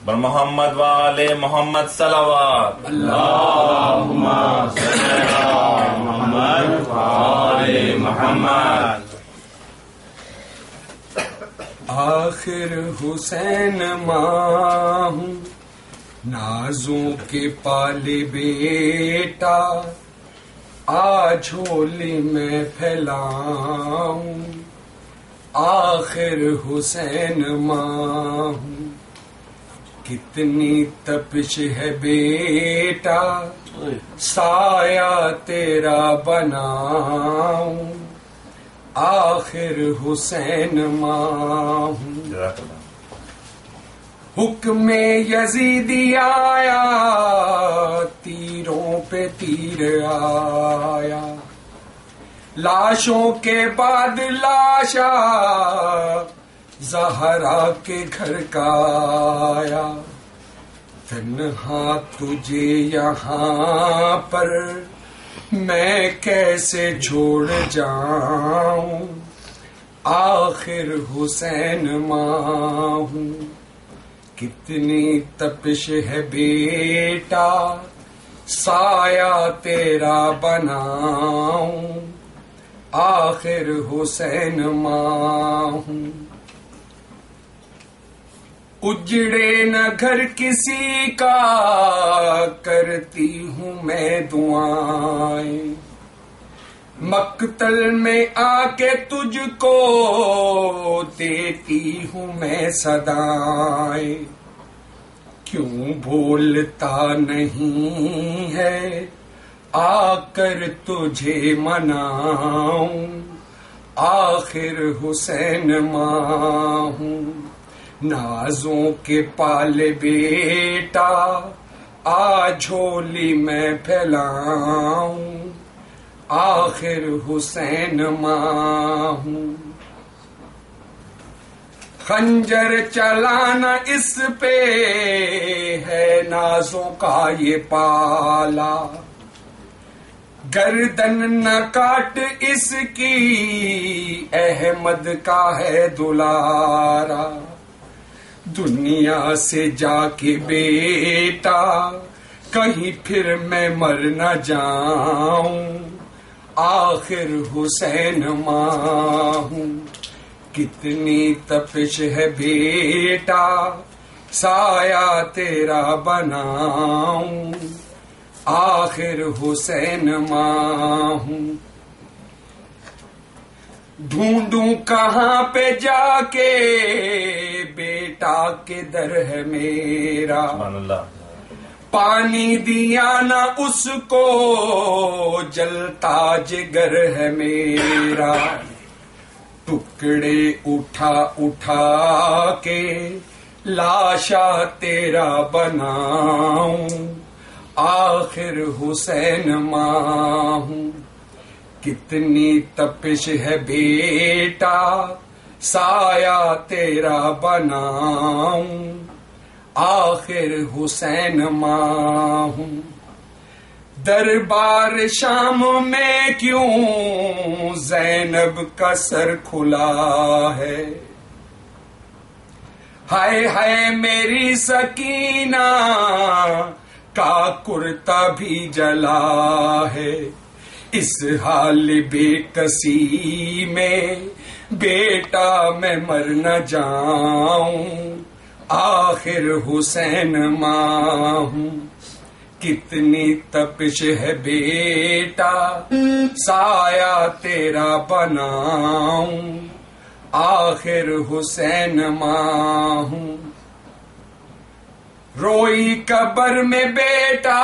بر محمد وآل محمد صلوات اللہم صل علی محمد وآل محمد. آخر حسین ماں ہوں نازوں کے پالے بیٹا، آ جھولی میں پھیلاؤں. آخر حسین ماں ہوں کتنی تپش ہے بیٹا، سایہ تیرا بناؤں. آخر حسین ماں ہوں. حکم یزیدی آیا، تیروں پہ تیر آیا، لاشوں کے بعد لاشا زہرا کے گھر کا آیا. تنہا تجھے یہاں پر میں کیسے چھوڑ جاؤں. آخر حسین ماں ہوں کتنی تپش ہے بیٹا، سایہ تیرا بناؤں. آخر حسین ماں ہوں. اجڑے نہ گھر کسی کا کرتی ہوں میں دعائیں، مقتل میں آ کے تجھ کو دیتی ہوں میں صدائیں. کیوں بولتا نہیں ہے آ کر تجھے مناؤں. آخر حسین ماں ہوں نازوں کے پالے بیٹا، آ جھولی میں پھیلاؤں. آخر حسین ماں ہوں. خنجر چلانا اس پہ ہے نازوں کا یہ پالا، گردن نہ کاٹ اس کی احمد کا ہے دلارا. دنیا سے جا کے بیٹا کہیں پھر میں مر نہ جاؤں. آخر حسین ماں ہوں کتنی تپش ہے بیٹا، سایہ تیرا بناؤں. آخر حسین ماں ہوں. ڈھونڈوں کہاں پہ جا کے بیٹا کے در ہے میرا، پانی دیا نہ اس کو جلتا جگر ہے میرا. ٹکڑے اٹھا اٹھا کے لاشا تیرا بناؤں. آخر حسین ماں ہوں کتنی تپش ہے بیٹا، سایہ تیرا بناؤں. آخر حسین ماں ہوں. دربار شام میں کیوں زینب کا سر کھلا ہے، ہائے ہائے میری سکینہ کا کرتا بھی جلا ہے. اس حال بے کسی میں بیٹا میں مر نہ جاؤں. آخر حسین ماں ہوں کتنی تپش ہے بیٹا، سایہ تیرا بناؤں. آخر حسین ماں ہوں. روئی قبر میں بیٹا،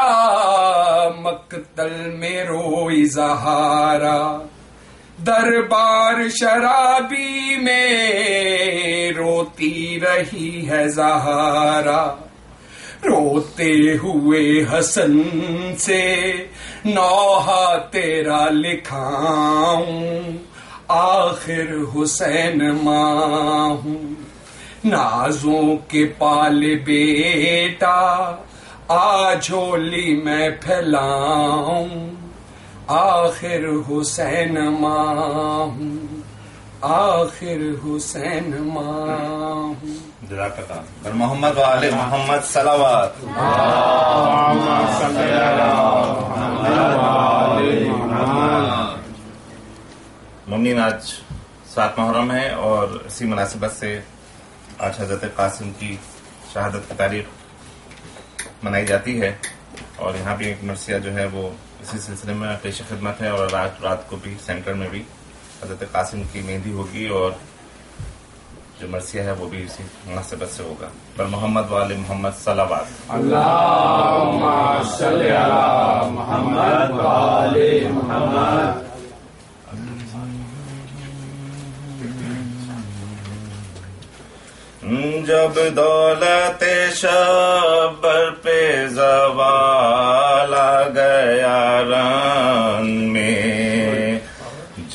مقتل میں روئی زہارا، دربار شرابی میں روتی رہی ہے زہارا. روتے ہوئے حسن سے نوحہ تیرا لکھاؤں. آخر حسین ماں ہوں نازوں کے پالے بیٹا، آ جھولی میں پھیلاؤں. آخر حسین ماں ہوں. آخر حسین ماں ہوں. جزاک اللہ. پر محمد و آل محمد صلوات. ممنین آج 7 محرم ہے اور اسی مناسبت سے آج حضرت قاسم کی شہادت کی تاریخ منائی جاتی ہے اور یہاں بھی ایک مرثیہ جو ہے وہ اسی سلسلے میں پیش خدمت ہے اور رات کو بھی سینٹر میں بھی حضرت قاسم کی مہندی ہوگی اور جو مرثیہ ہے وہ بھی اسی مناسبت سے ہوگا. پر محمد و آل محمد صلوات. اللہم صلی علی محمد و آل محمد. جب دولت شبر پہ زوال آ گیا ران میں،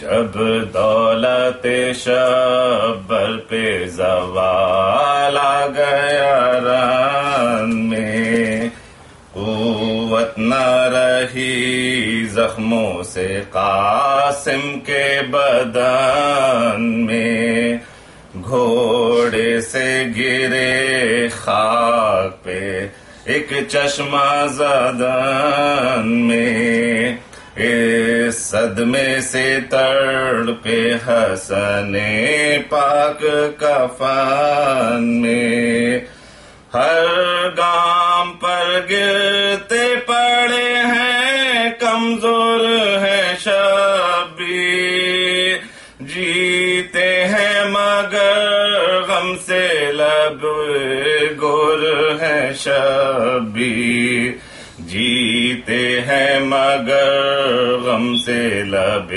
جب دولت شبر پہ زوال آ گیا ران میں، قوت نہ رہی زخموں سے قاسم کے بدن میں، گھوڑے سے گرے خاک پہ ایک چشمہ زدن میں، اس صدمے سے تڑپے حسن پاک کفن میں، ہر گام پر گرتے پڑے ہیں کمزور ہیں شبیر، جیتے ہیں مگر غم سے لب گور ہیں شبیر، جیتے ہیں مگر غم سے لب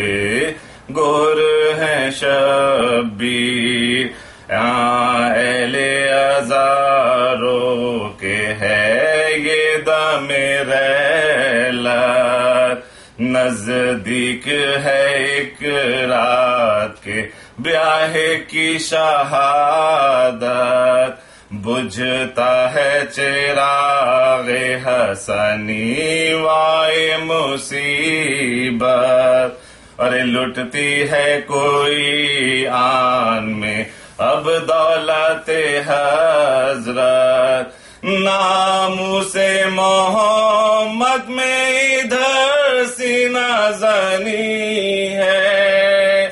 گور ہیں شبیر. اہل ہزاروں کے ہے یہ دم ریلت، نزدیک ہے ایک رات کے بیاہ کی شہادت، بجھتا ہے چراغ حسنی وائے مصیبت، ارے لٹتی ہے کوئی آن میں اب دولت حضرت، ناموس محمد میں ادھر سینہ زنی ہے،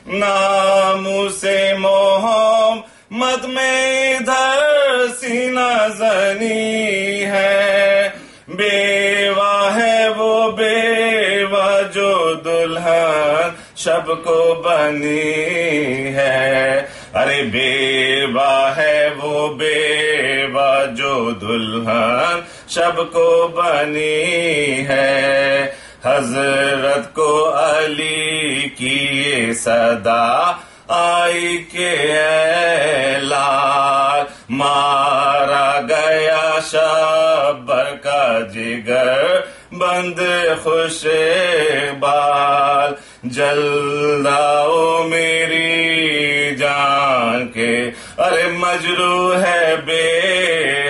ناموس محمد میں ادھر سینہ زنی ہے، بیوہ ہے وہ بیوہ جو دلہن شب کو بنی ہے، ارے بیوہ ہے وہ بیوہ جو دلہن شب کو بنی ہے، حضرت کو علی کی یہ صدا آئی کہ اے لال، مارا گیا شبر کا جگر بند خوش بال، جلداؤ میری جان کے ارے مجروح ہے بے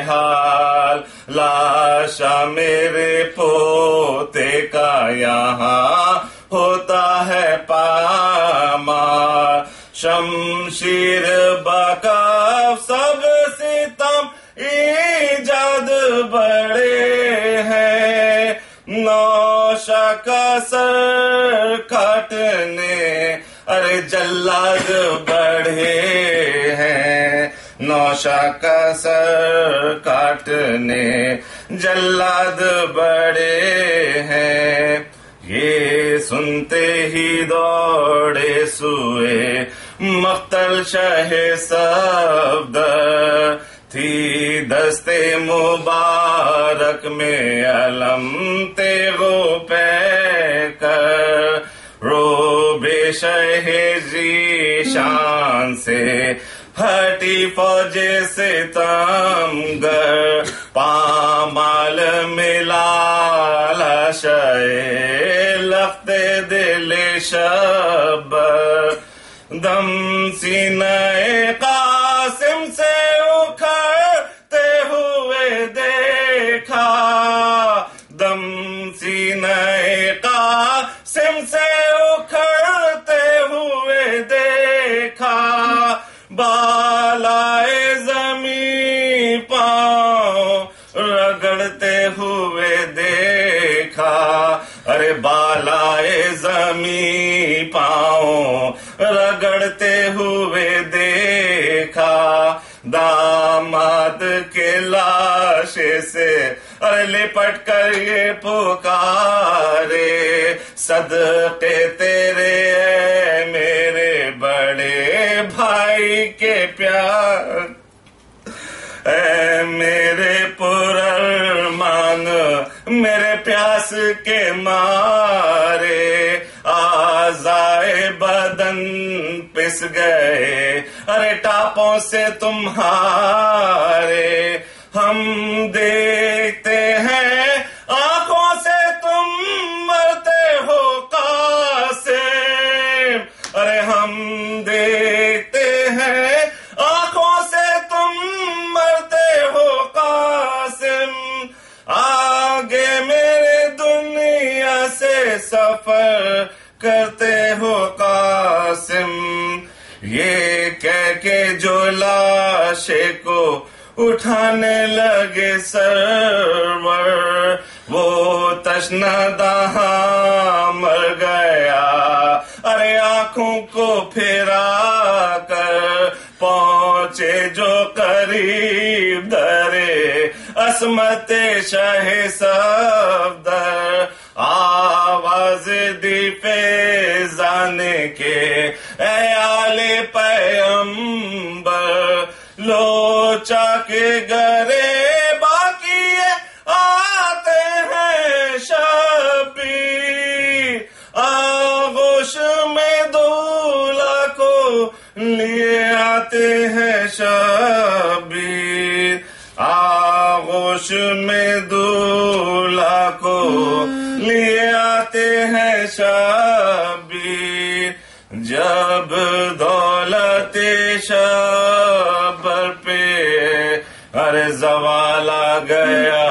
حال، لاشا میرے پوتے کا یہاں ہوتا ہے پامال، شمشیر بکاف سب ستم ایجاد بڑے ہیں، نوشہ کا سر کاٹنے ارے جلاد بڑھے ہیں، نوشہ کا سر کاٹنے جلاد بڑے ہیں، یہ سنتے ہی دوڑے سوئے مقتل شہ صفدر، تھی دستے مبارک میں علم تیغو پہ کر، رو بے شہ ذیشان سے ہٹی فوج سے تمگر، پامال ملا لاشے لخت دل شبر، دم سینہ قاسم سے اکھڑتے ہوئے دیکھا، دم سینہ قاسم سے اکھڑتے ہوئے دیکھا، بالائے زمین پاؤں رگڑتے ہوئے دیکھا، ارے بالائے زمین پاؤں رگڑتے ہوئے دیکھا، داماد کے لاشے سے ارے لپٹ کر یہ پکارے، صدقے تیرے اے میرے بڑے بھائی کے پیار، اے میرے پرارمان میرے پیاس کے مارے، اعضائے بدن پس گئے ارے ٹاپوں سے تمہارے، ہم دیکھتے ہیں آنکھوں سے تم مرتے ہو قاسم، ارے ہم دیکھتے ہیں آنکھوں سے تم مرتے ہو قاسم، آگے میرے دنیا سے سفر کرتے ہو قاسم، یہ کہہ کے جو لاشے کو اٹھانے لگے سرور، وہ تشنہ دہاں مر گیا، ارے آنکھوں کو پھرا کر پہنچے جو قریب درے عصمت شاہ صفدر، آواز دی فیضان کے اے آل پیغمبر، لو چاکے گرے باقی آتے ہیں شبیر، آغوش میں دولہا کو لیے آتے ہیں شبیر، آغوش میں دولہا کو لیے آتے ہیں شبیر، جب دولت شبر پہ ارے زوال آ گیا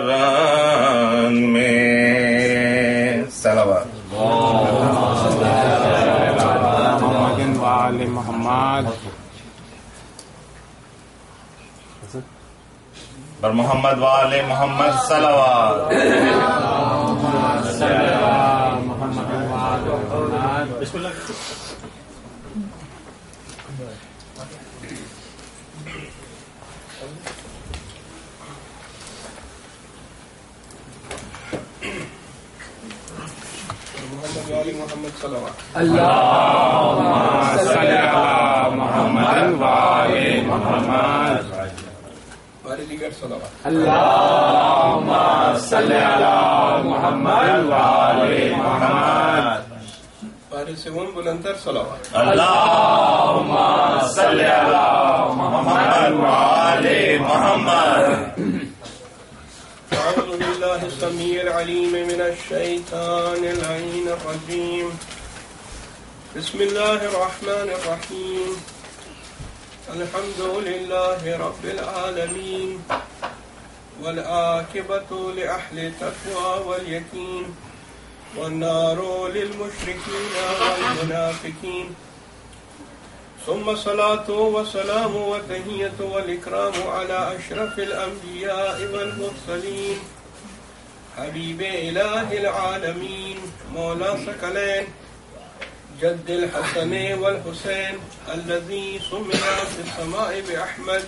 رنگ میں، صلوات محمد بر محمد وآل محمد صلوات۔ محمد صلوات اللهم صل على محمد وآل محمد بارے دیگر صلوات اللهم صل على محمد وآل محمد بارے سوم بلندر صلوات اللهم صل على محمد وآل محمد۔ أعوذ بالله السميع العليم من الشيطان اللعين الرجيم، بسم الله الرحمن الرحيم، الحمد لله رب العالمين، والعاقبة لأهل التقوى واليقين، والنار للمشركين والمنافقين، ثم الصلاة والسلام والتحية والإكرام على أشرف الأنبياء والمرسلين، حبيب إله العالمين، مولى ثقلين، جد الحسن والحسين، الذي سمي في السماء بأحمد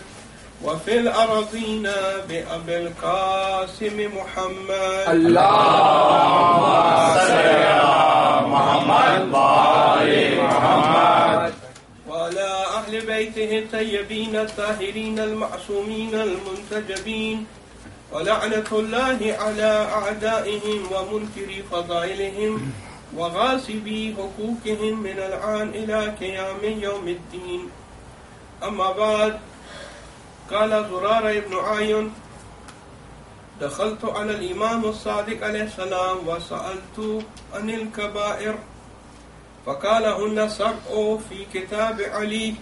وفي الأرضين بأبي القاسم محمد اللهم صل على محمد وآل محمد وعلى أهل بيته الطيبين الطاهرين المعصومين المنتجبين، ولعنة الله على أعدائهم ومنكري فضائلهم وغاصبي حقوقهم من الآن إلى قيام يوم الدين. أما بعد، قال زرارة بن عاين: دخلت على الإمام الصادق عليه السلام وسألت عن الكبائر، فقال: هن 7 في كتاب علي: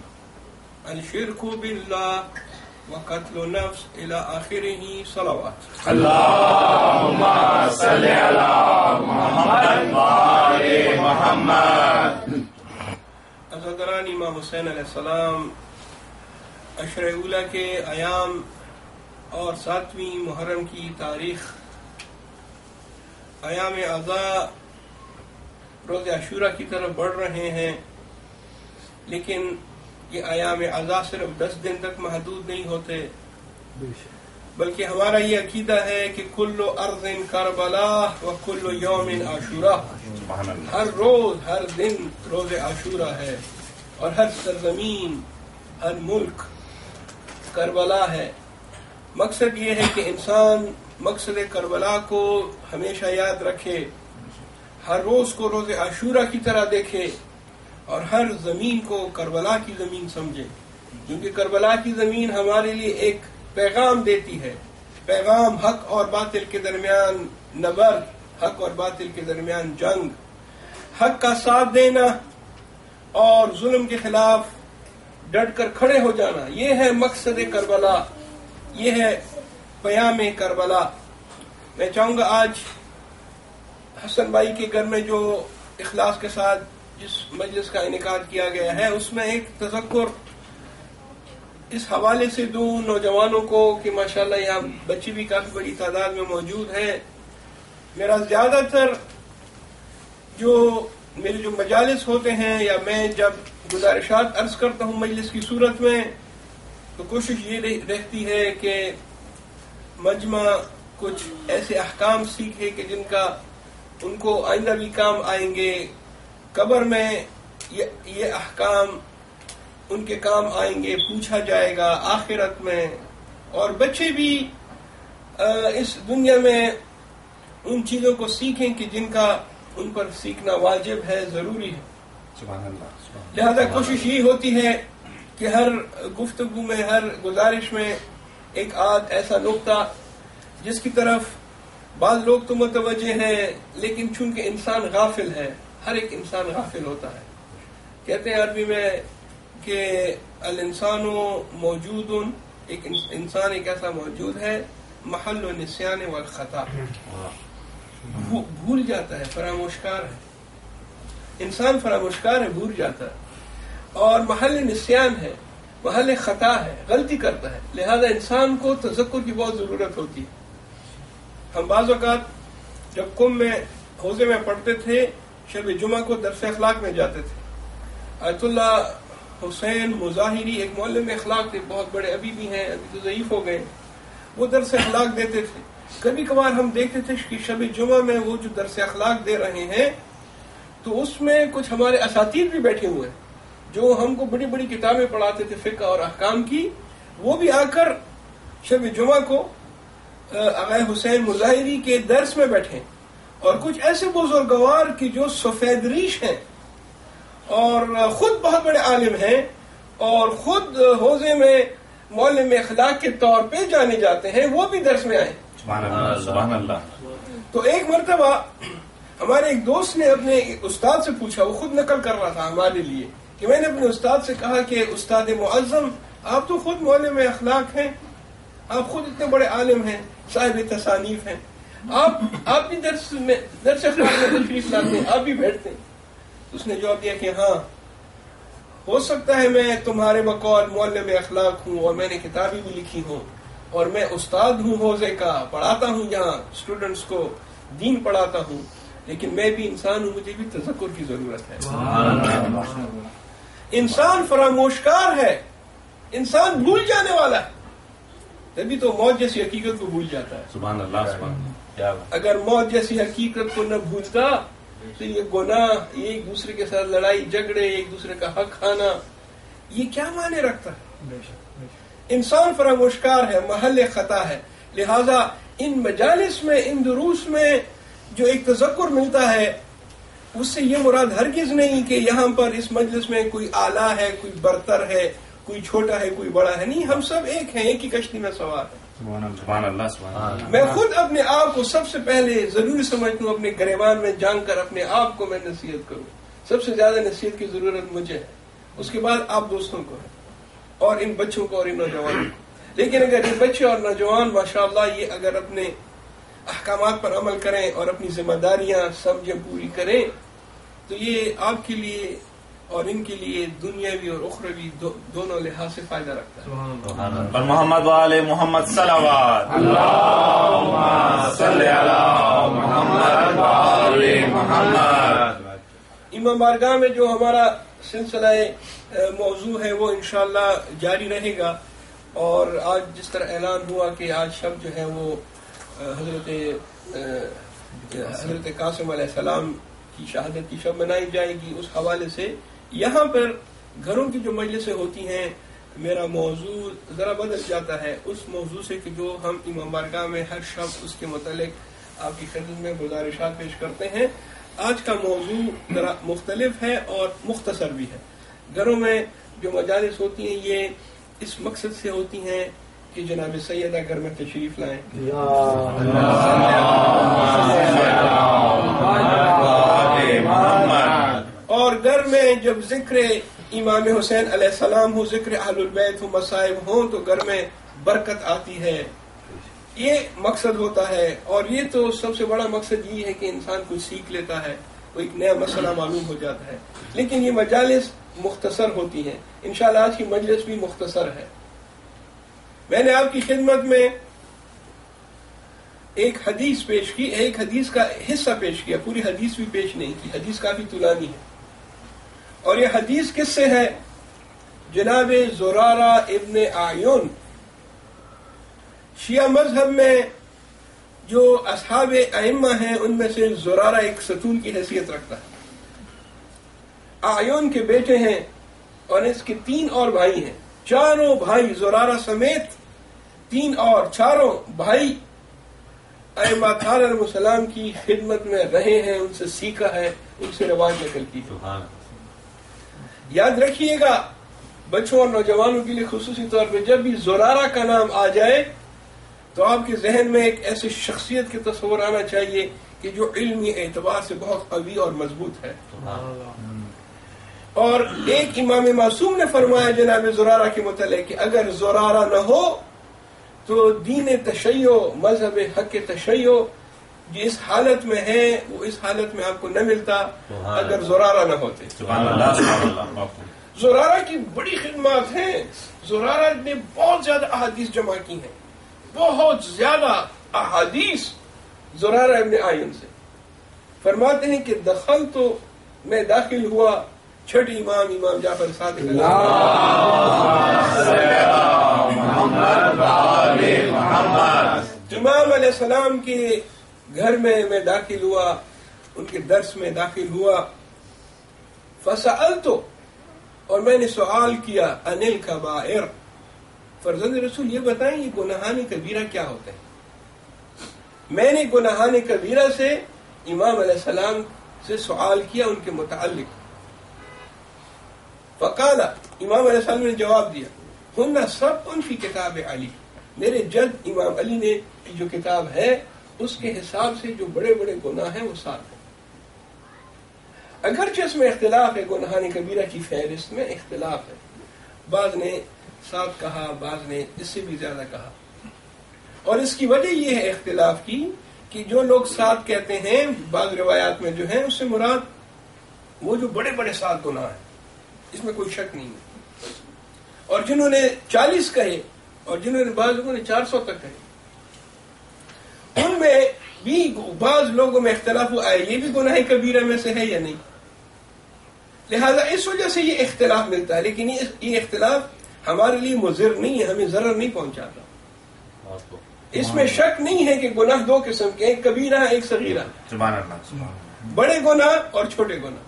الشرك بالله وقتل نفس إلى آخره. صلوات. اللهم صل على محمد وآل محمد. عزادران امام حسین علیہ السلام عشر اولا کے ایام اور 7ویں محرم کی تاریخ ایام اعضاء روز عاشورہ کی طرف بڑھ رہے ہیں، لیکن یہ ایام اعضاء صرف 10 دن تک محدود نہیں ہوتے، بلکہ ہمارا یہ عقیدہ ہے کہ کل ارض کربلا و کل یوم عاشورہ، ہر روز ہر دن روز عاشورہ ہے، اور ہر سرزمین ہر ملک کربلا ہے۔ مقصد یہ ہے کہ انسان مقصد کربلا کو ہمیشہ یاد رکھے، ہر روز کو روز عاشورہ کی طرح دیکھے، اور ہر زمین کو کربلا کی زمین سمجھے، کیونکہ کربلا کی زمین ہمارے لیے ایک پیغام دیتی ہے، پیغام حق اور باطل کے درمیان نبرد، حق اور باطل کے درمیان جنگ، حق کا ساتھ دینا اور ظلم کے خلاف ڈٹ کر کھڑے ہو جانا، یہ ہے مقصد کربلا، یہ ہے پیام کربلا۔ میں چاہوں گا آج حسن بھائی کے گھر میں جو اخلاص کے ساتھ جس مجلس کا انعقاد کیا گیا ہے، اس میں ایک تذکر اس حوالے سے دوں نوجوانوں کو کہ ماشاءاللہ یہاں بچے بھی کافی بڑی تعداد میں موجود ہیں۔ میرا زیادہ تر میرے جو مجالس ہوتے ہیں یا میں جب گزارشات عرض کرتا ہوں مجلس کی صورت میں، تو کوشش یہ رہتی ہے کہ مجمع کچھ ایسے احکام سیکھے کہ جن کا ان کو آئندہ بھی کام آئیں گے، قبر میں یہ احکام ان کے کام آئیں گے، پوچھا جائے گا آخرت میں، اور بچے بھی اس دنیا میں ان چیزوں کو سیکھیں کہ جن کا ان پر سیکھنا واجب ہے، ضروری ہے۔ سبحان اللہ۔ لہذا کوشش یہ ہوتی ہے کہ ہر گفتگو میں، ہر گزارش میں ایک آدھ ایسا نقطہ جس کی طرف بعض لوگ تو متوجہ ہیں، لیکن چونکہ انسان غافل ہے، ہر ایک انسان غافل ہوتا ہے۔ کہتے ہیں عربی میں کہ الانسان موجود، ایک انسان ایک ایسا موجود ہے محل النسیان والخطا، بھول جاتا ہے، فراموشکار ہے، انسان فراموشکار ہے، بھول جاتا ہے، اور محل نسیان ہے، محل خطا ہے، غلطی کرتا ہے، لہذا انسان کو تذکر کی بہت ضرورت ہوتی ہے۔ ہم بعض اوقات جب قم میں حوضے میں پڑھتے تھے، شب جمعہ کو درس اخلاق میں جاتے تھے، آیت اللہ حسین مظاہری ایک معلم اخلاق تھے، بہت بڑے ابھی بھی ہیں، ابھی تو ضعیف ہو گئے، وہ درس اخلاق دیتے تھے۔ کبھی کبھار ہم دیکھتے تھے کہ شب جمعہ میں وہ جو درس اخلاق دے رہے ہیں تو اس میں کچھ ہمارے اساتید بھی بیٹھے ہوئے ہیں جو ہم کو بڑی بڑی کتابیں پڑھاتے تھے فقہ اور احکام کی، وہ بھی آ کر شب جمعہ کو آغا حسین مظاہری کے درس میں بیٹھے، اور کچھ ایسے بزرگوار کی جو سفید ریش ہیں اور خود بہت بڑے عالم ہیں اور خود حوضے میں معلم اخلاق کے طور پہ جانے جاتے ہیں، وہ بھی درس میں آئے۔ سبحان اللہ، سبحان اللہ۔ تو ایک مرتبہ ہمارے ایک دوست نے اپنے استاد سے پوچھا، وہ خود نقل کر رہا تھا ہمارے لیے، کہ میں نے اپنے استاد سے کہا کہ استاد معظم، آپ تو خود معلم اخلاق ہیں، آپ خود اتنے بڑے عالم ہیں، صاحب تصانیف ہیں، آپ بھی درس اخلاق میں تشریف لاتے ہیں، آپ بھی بیٹھتے ہیں۔ اس نے جواب دیا کہ ہاں، ہو سکتا ہے میں تمہارے بقول معلم اخلاق ہوں اور میں نے کتابیں بھی لکھی ہوں اور میں استاد ہوں حوضے کا، پڑھاتا ہوں یہاں اسٹوڈنٹس کو، دین پڑھاتا ہوں، لیکن میں بھی انسان ہوں، مجھے بھی تذکر کی ضرورت ہے۔ انسان فراموشکار ہے، انسان بھول جانے والا ہے، تبھی تو موت جیسی حقیقت کو بھول جاتا ہے۔ سبحان اللہ، سبحان اللہ۔ کیا بات۔ اگر موت جیسی حقیقت کو نہ بھولتا تو یہ گناہ، یہ ایک دوسرے کے ساتھ لڑائی جھگڑے، ایک دوسرے کا حق کھانا، یہ کیا معنی رکھتا ہے؟ انسان فراموشکار ہے، محل خطا ہے، لہذا ان مجالس میں، ان دروس میں جو ایک تذکر ملتا ہے، اس سے یہ مراد ہرگز نہیں کہ یہاں پر اس مجلس میں کوئی اعلیٰ ہے، کوئی برتر ہے، کوئی چھوٹا ہے، کوئی بڑا ہے، نہیں، ہم سب ایک ہیں، ایک ہی کشتی میں سوار ہیں۔ سبحان اللہ، سبحان اللہ۔ میں خود اپنے آپ کو سب سے پہلے ضروری سمجھتا ہوں، اپنے گریبان میں جان کر اپنے آپ کو میں نصیحت کروں، سب سے زیادہ نصیحت کی ضرورت مجھے ہے، اس کے بعد آپ دوستوں کو ہے، اور ان بچوں کو اور ان نوجوانوں کو۔ لیکن اگر یہ بچے اور نوجوان ماشاءاللہ یہ اگر اپنے احکامات پر عمل کریں اور اپنی ذمہ داریاں سمجھیں، پوری کریں، تو یہ آپ کے لیے اور ان کے لیے دنیاوی اور اخروی دونوں لحاظ سے فائدہ رکھتا ہے. اور محمد والے محمد صلوات. اللہم صلی علی محمد وآل محمد. امام بارگاہ میں جو ہمارا سلسلہ موضوع ہے وہ انشاءاللہ جاری رہے گا. اور آج جس طرح اعلان ہوا کہ آج شب جو ہے وہ حضرت قاسم علیہ السلام کی شہادت کی شب منائی جائے گی، اس حوالے سے یہاں پر گھروں کی جو مجلسیں ہوتی ہیں میرا موضوع ذرا بدل جاتا ہے اس موضوع سے کہ جو ہم امام بارگاہ میں ہر شب اس کے متعلق آپ کی خدمت میں گزارشات پیش کرتے ہیں. آج کا موضوع ذرا مختلف ہے اور مختصر بھی ہے. گھروں میں جو مجالس ہوتی ہیں یہ اس مقصد سے ہوتی ہیں کہ جناب سیدہ گھر میں تشریف لائیں. اور گھر میں جب ذکر امام حسین علیہ السلام ہو، ذکر اہل البیت ہو، مصائب ہوں تو گھر میں برکت آتی ہے. یہ مقصد ہوتا ہے. اور یہ تو سب سے بڑا مقصد یہ ہے کہ انسان کچھ سیکھ لیتا ہے، کوئی ایک نیا مسئلہ معلوم ہو جاتا ہے. لیکن یہ مجالس مختصر ہوتی ہیں. انشاءاللہ آج کی مجلس بھی مختصر ہے. میں نے آپ کی خدمت میں ایک حدیث پیش کی، ایک حدیث کا حصہ پیش کیا، پوری حدیث بھی پیش نہیں کی. حدیث کافی طولانی ہے. اور یہ حدیث کس سے ہے؟ جناب زرارہ ابن اعین. شیعہ مذہب میں جو اصحاب ائمہ ہیں ان میں سے زرارہ ایک ستون کی حیثیت رکھتا ہے. اعین کے بیٹے ہیں اور اس کے 3 اور بھائی ہیں. چاروں بھائی زرارہ سمیت 3 اور چاروں بھائی ائمہ علیہ السلام کی خدمت میں رہے ہیں، ان سے سیکھا ہے، ان سے روایت نقل کی. یاد رکھیے گا بچوں اور نوجوانوں کے لیے خصوصی طور پہ جب بھی زرارہ کا نام آ جائے تو آپ کے ذہن میں ایک ایسی شخصیت کے تصور آنا چاہیے کہ جو علمی اعتبار سے بہت قوی اور مضبوط ہے. اور ایک امام معصوم نے فرمایا جناب زرارہ کے متعلق کہ اگر زرارہ نہ ہو تو دین تشیع، مذہب حق تشیع جس حالت میں ہے وہ اس حالت میں آپ کو نہ ملتا اگر زرارہ نہ ہوتے. زرارہ کی بڑی خدمات ہیں. زرارہ نے بہت زیادہ احادیث جمع کی ہیں، بہت زیادہ احادیث زرارہ ابن اعین سے. فرماتے ہیں کہ دخل تو میں داخل ہوا چھٹے امام جعفر صادق امام علیہ السلام کے گھر میں داخل ہوا، ان کے درس میں داخل ہوا. فسألت، اور میں نے سوال کیا، عن الکبائر، فرزند رسول یہ بتائیں یہ گناہان کبیرہ کیا ہوتے ہیں. میں نے گناہان کبیرہ سے امام علیہ السلام سے سوال کیا ان کے متعلق. فقال، امام علیہ السلام نے جواب دیا، ہن سب ان کی کتاب علی، میرے جد امام علی نے جو کتاب ہے اس کے حساب سے جو بڑے بڑے گناہ ہیں وہ 7 ہیں. اگرچہ اس میں اختلاف ہے، گناہان کبیرہ کی فہرست میں اختلاف ہے. بعض نے 7 کہا، بعض نے اس سے بھی زیادہ کہا. اور اس کی وجہ یہ ہے اختلاف کی کہ جو لوگ 7 کہتے ہیں بعض روایات میں جو ہیں اس سے مراد وہ جو بڑے بڑے 7 گناہ ہیں، اس میں کوئی شک نہیں ہے. اور جنہوں نے 40 کہے اور جنہوں نے بعض لوگوں نے 400 تک کہے، ان میں بھی بعض لوگوں میں اختلاف ہوا ہے یہ بھی گناہ کبیرہ میں سے ہے یا نہیں. لہذا اس وجہ سے یہ اختلاف ملتا ہے. لیکن یہ اختلاف ہمارے لیے مضر نہیں ہے، ہمیں ضرر نہیں پہنچاتا. اس میں شک نہیں ہے کہ گناہ 2 قسم کے، ایک کبیرہ ایک صغیرہ. سبحان اللہ. بڑے گناہ اور چھوٹے گناہ،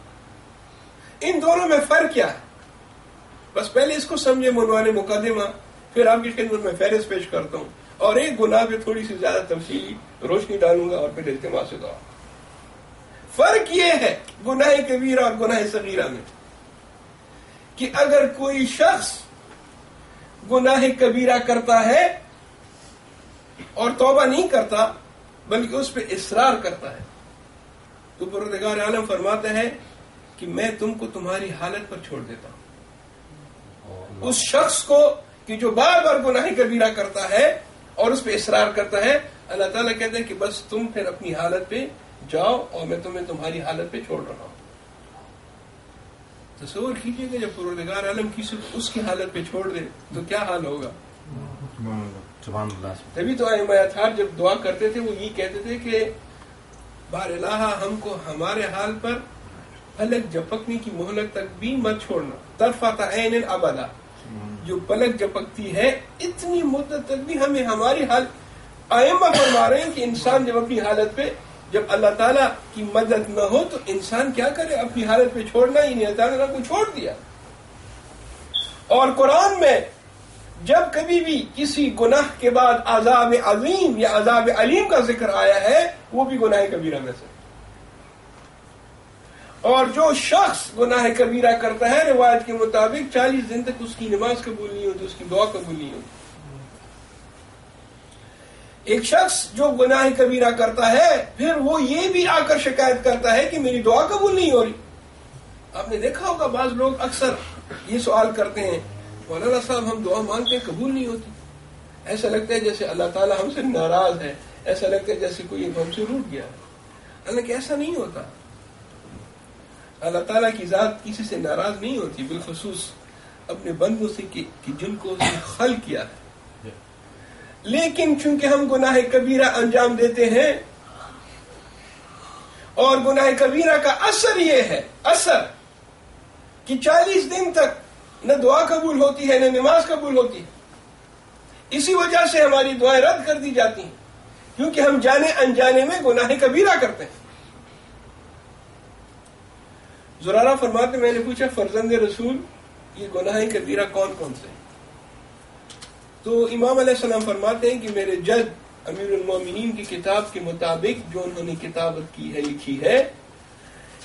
ان دونوں میں فرق کیا ہے؟ بس پہلے اس کو سمجھے عنوان مقدمہ، پھر آپ کی خدمت میں فہرست پیش کرتا ہوں اور ایک گناہ پہ تھوڑی سی زیادہ تفصیلی روشنی ڈالوں گا اور پھر اجتماع سے دعا. فرق یہ ہے گناہ کبیرہ اور گناہ صغیرہ میں کہ اگر کوئی شخص گناہ کبیرہ کرتا ہے اور توبہ نہیں کرتا بلکہ اس پہ اصرار کرتا ہے تو پروردگار عالم فرماتا ہے کہ میں تم کو تمہاری حالت پر چھوڑ دیتا ہوں. اس شخص کو کہ جو بار بار گناہ کبیرہ کرتا ہے اور اس پہ اصرار کرتا ہے، اللہ تعالیٰ کہتے ہیں کہ بس تم پھر اپنی حالت پہ جاؤ اور میں تمہیں تمہاری حالت پہ چھوڑ رہا ہوں. تصور کیجئے کہ جب پروردگار عالم کسی کو اس کی حالت پہ چھوڑ دے تو کیا حال ہوگا. سبحان اللہ. تبھی تو ائمہ اطہار جب دعا کرتے تھے وہ یہ کہتے تھے کہ بار الہ ہم کو ہمارے حال پر پلک جھپکنے کی مہلت تک بھی مت چھوڑنا. طرفۃ عین ابدا، جو پلک جھپکتی ہے اتنی مدت تک بھی ہمیں ہماری حال. ائمہ فرما رہے ہیں کہ انسان جب اپنی حالت پہ، جب اللہ تعالیٰ کی مدد نہ ہو تو انسان کیا کرے؟ اپنی حالت پہ چھوڑنا ہی نہیں. اللہ تعالیٰ نے کو چھوڑ دیا. اور قرآن میں جب کبھی بھی کسی گناہ کے بعد عذاب عظیم یا عذاب علیم کا ذکر آیا ہے وہ بھی گناہ کبیرہ میں سے. اور جو شخص گناہ کبیرہ کرتا ہے روایت کے مطابق 40 دن تک اس کی نماز قبول نہیں ہوتی، اس کی دعا قبول نہیں ہوتی. ایک شخص جو گناہ کبیرہ کرتا ہے پھر وہ یہ بھی آ کر شکایت کرتا ہے کہ میری دعا قبول نہیں ہو رہی. آپ نے دیکھا ہوگا بعض لوگ اکثر یہ سوال کرتے ہیں مولانا صاحب ہم دعا مانگتے ہیں قبول نہیں ہوتی. ایسا لگتا ہے جیسے اللہ تعالیٰ ہم سے ناراض ہے، ایسا لگتا ہے جیسے کوئی ہم سے روٹ گیا ہے. حالانکہ ایسا نہیں ہوتا. اللہ تعالیٰ کی ذات کسی سے ناراض نہیں ہوتی، بالخصوص اپنے بندوں سے کہ جن کو اس نے خلق کیا ہے. لیکن چونکہ ہم گناہ کبیرہ انجام دیتے ہیں اور گناہ کبیرہ کا اثر یہ ہے کہ 40 دن تک نہ دعا قبول ہوتی ہے نہ نماز قبول ہوتی ہے. اسی وجہ سے ہماری دعائیں رد کر دی جاتی ہیں کیونکہ ہم جانے انجانے میں گناہ کبیرہ کرتے ہیں. زرارہ فرماتے میں نے پوچھا فرزند رسول یہ گناہ کبیرہ کون کون سے؟ تو امام علیہ السلام فرماتے ہیں کہ میرے جد امیر المومنین کی کتاب کے مطابق جو انہوں نے کتابت کی ہے، لکھی ہے،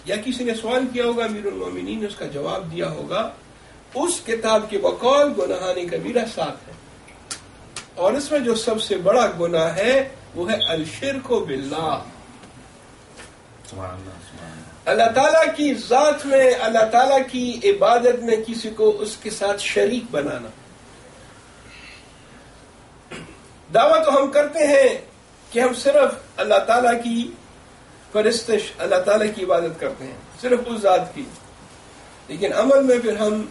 یا کسی نے سوال کیا ہوگا امیر المومنین نے اس کا جواب دیا ہوگا، اس کتاب کے بقول گناہان کبیرہ 7 ہے. اور اس میں جو سب سے بڑا گناہ ہے وہ ہے الشرک باللہ. اللہ تعالیٰ کی ذات میں، اللہ تعالیٰ کی عبادت میں کسی کو اس کے ساتھ شریک بنانا. دعویٰ تو ہم کرتے ہیں کہ ہم صرف اللہ تعالیٰ کی پرستش، اللہ تعالیٰ کی عبادت کرتے ہیں، صرف اس ذات کی، لیکن عمل میں پھر ہم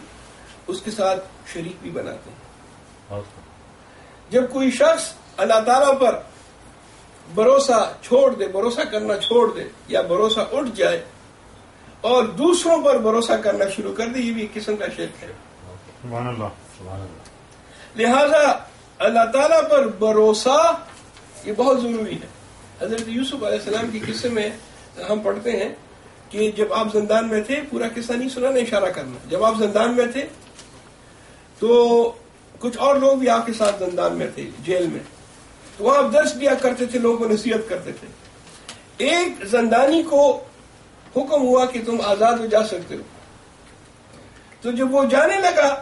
اس کے ساتھ شریک بھی بناتے ہیں. جب کوئی شخص اللہ تعالیٰ پر بھروسہ چھوڑ دے، بھروسہ کرنا چھوڑ دے، یا بھروسہ اٹھ جائے اور دوسروں پر بھروسہ کرنا شروع کر دے، یہ بھی ایک قسم کا شرک ہے. سبحان اللہ. لہذا اللہ تعالیٰ پر بھروسہ یہ بہت ضروری ہے. حضرت یوسف علیہ السلام کی قصے میں ہم پڑھتے ہیں کہ جب آپ زندان میں تھے، پورا قصہ نہیں سنانا، اشارہ کرنا، جب آپ زندان میں تھے تو کچھ اور لوگ بھی آپ کے ساتھ زندان میں تھے، جیل میں. تو وہاں آپ درس دیا کرتے تھے، لوگوں کو نصیحت کرتے تھے. ایک زندانی کو حکم ہوا کہ تم آزاد ہو جا سکتے ہو. تو جب وہ جانے لگا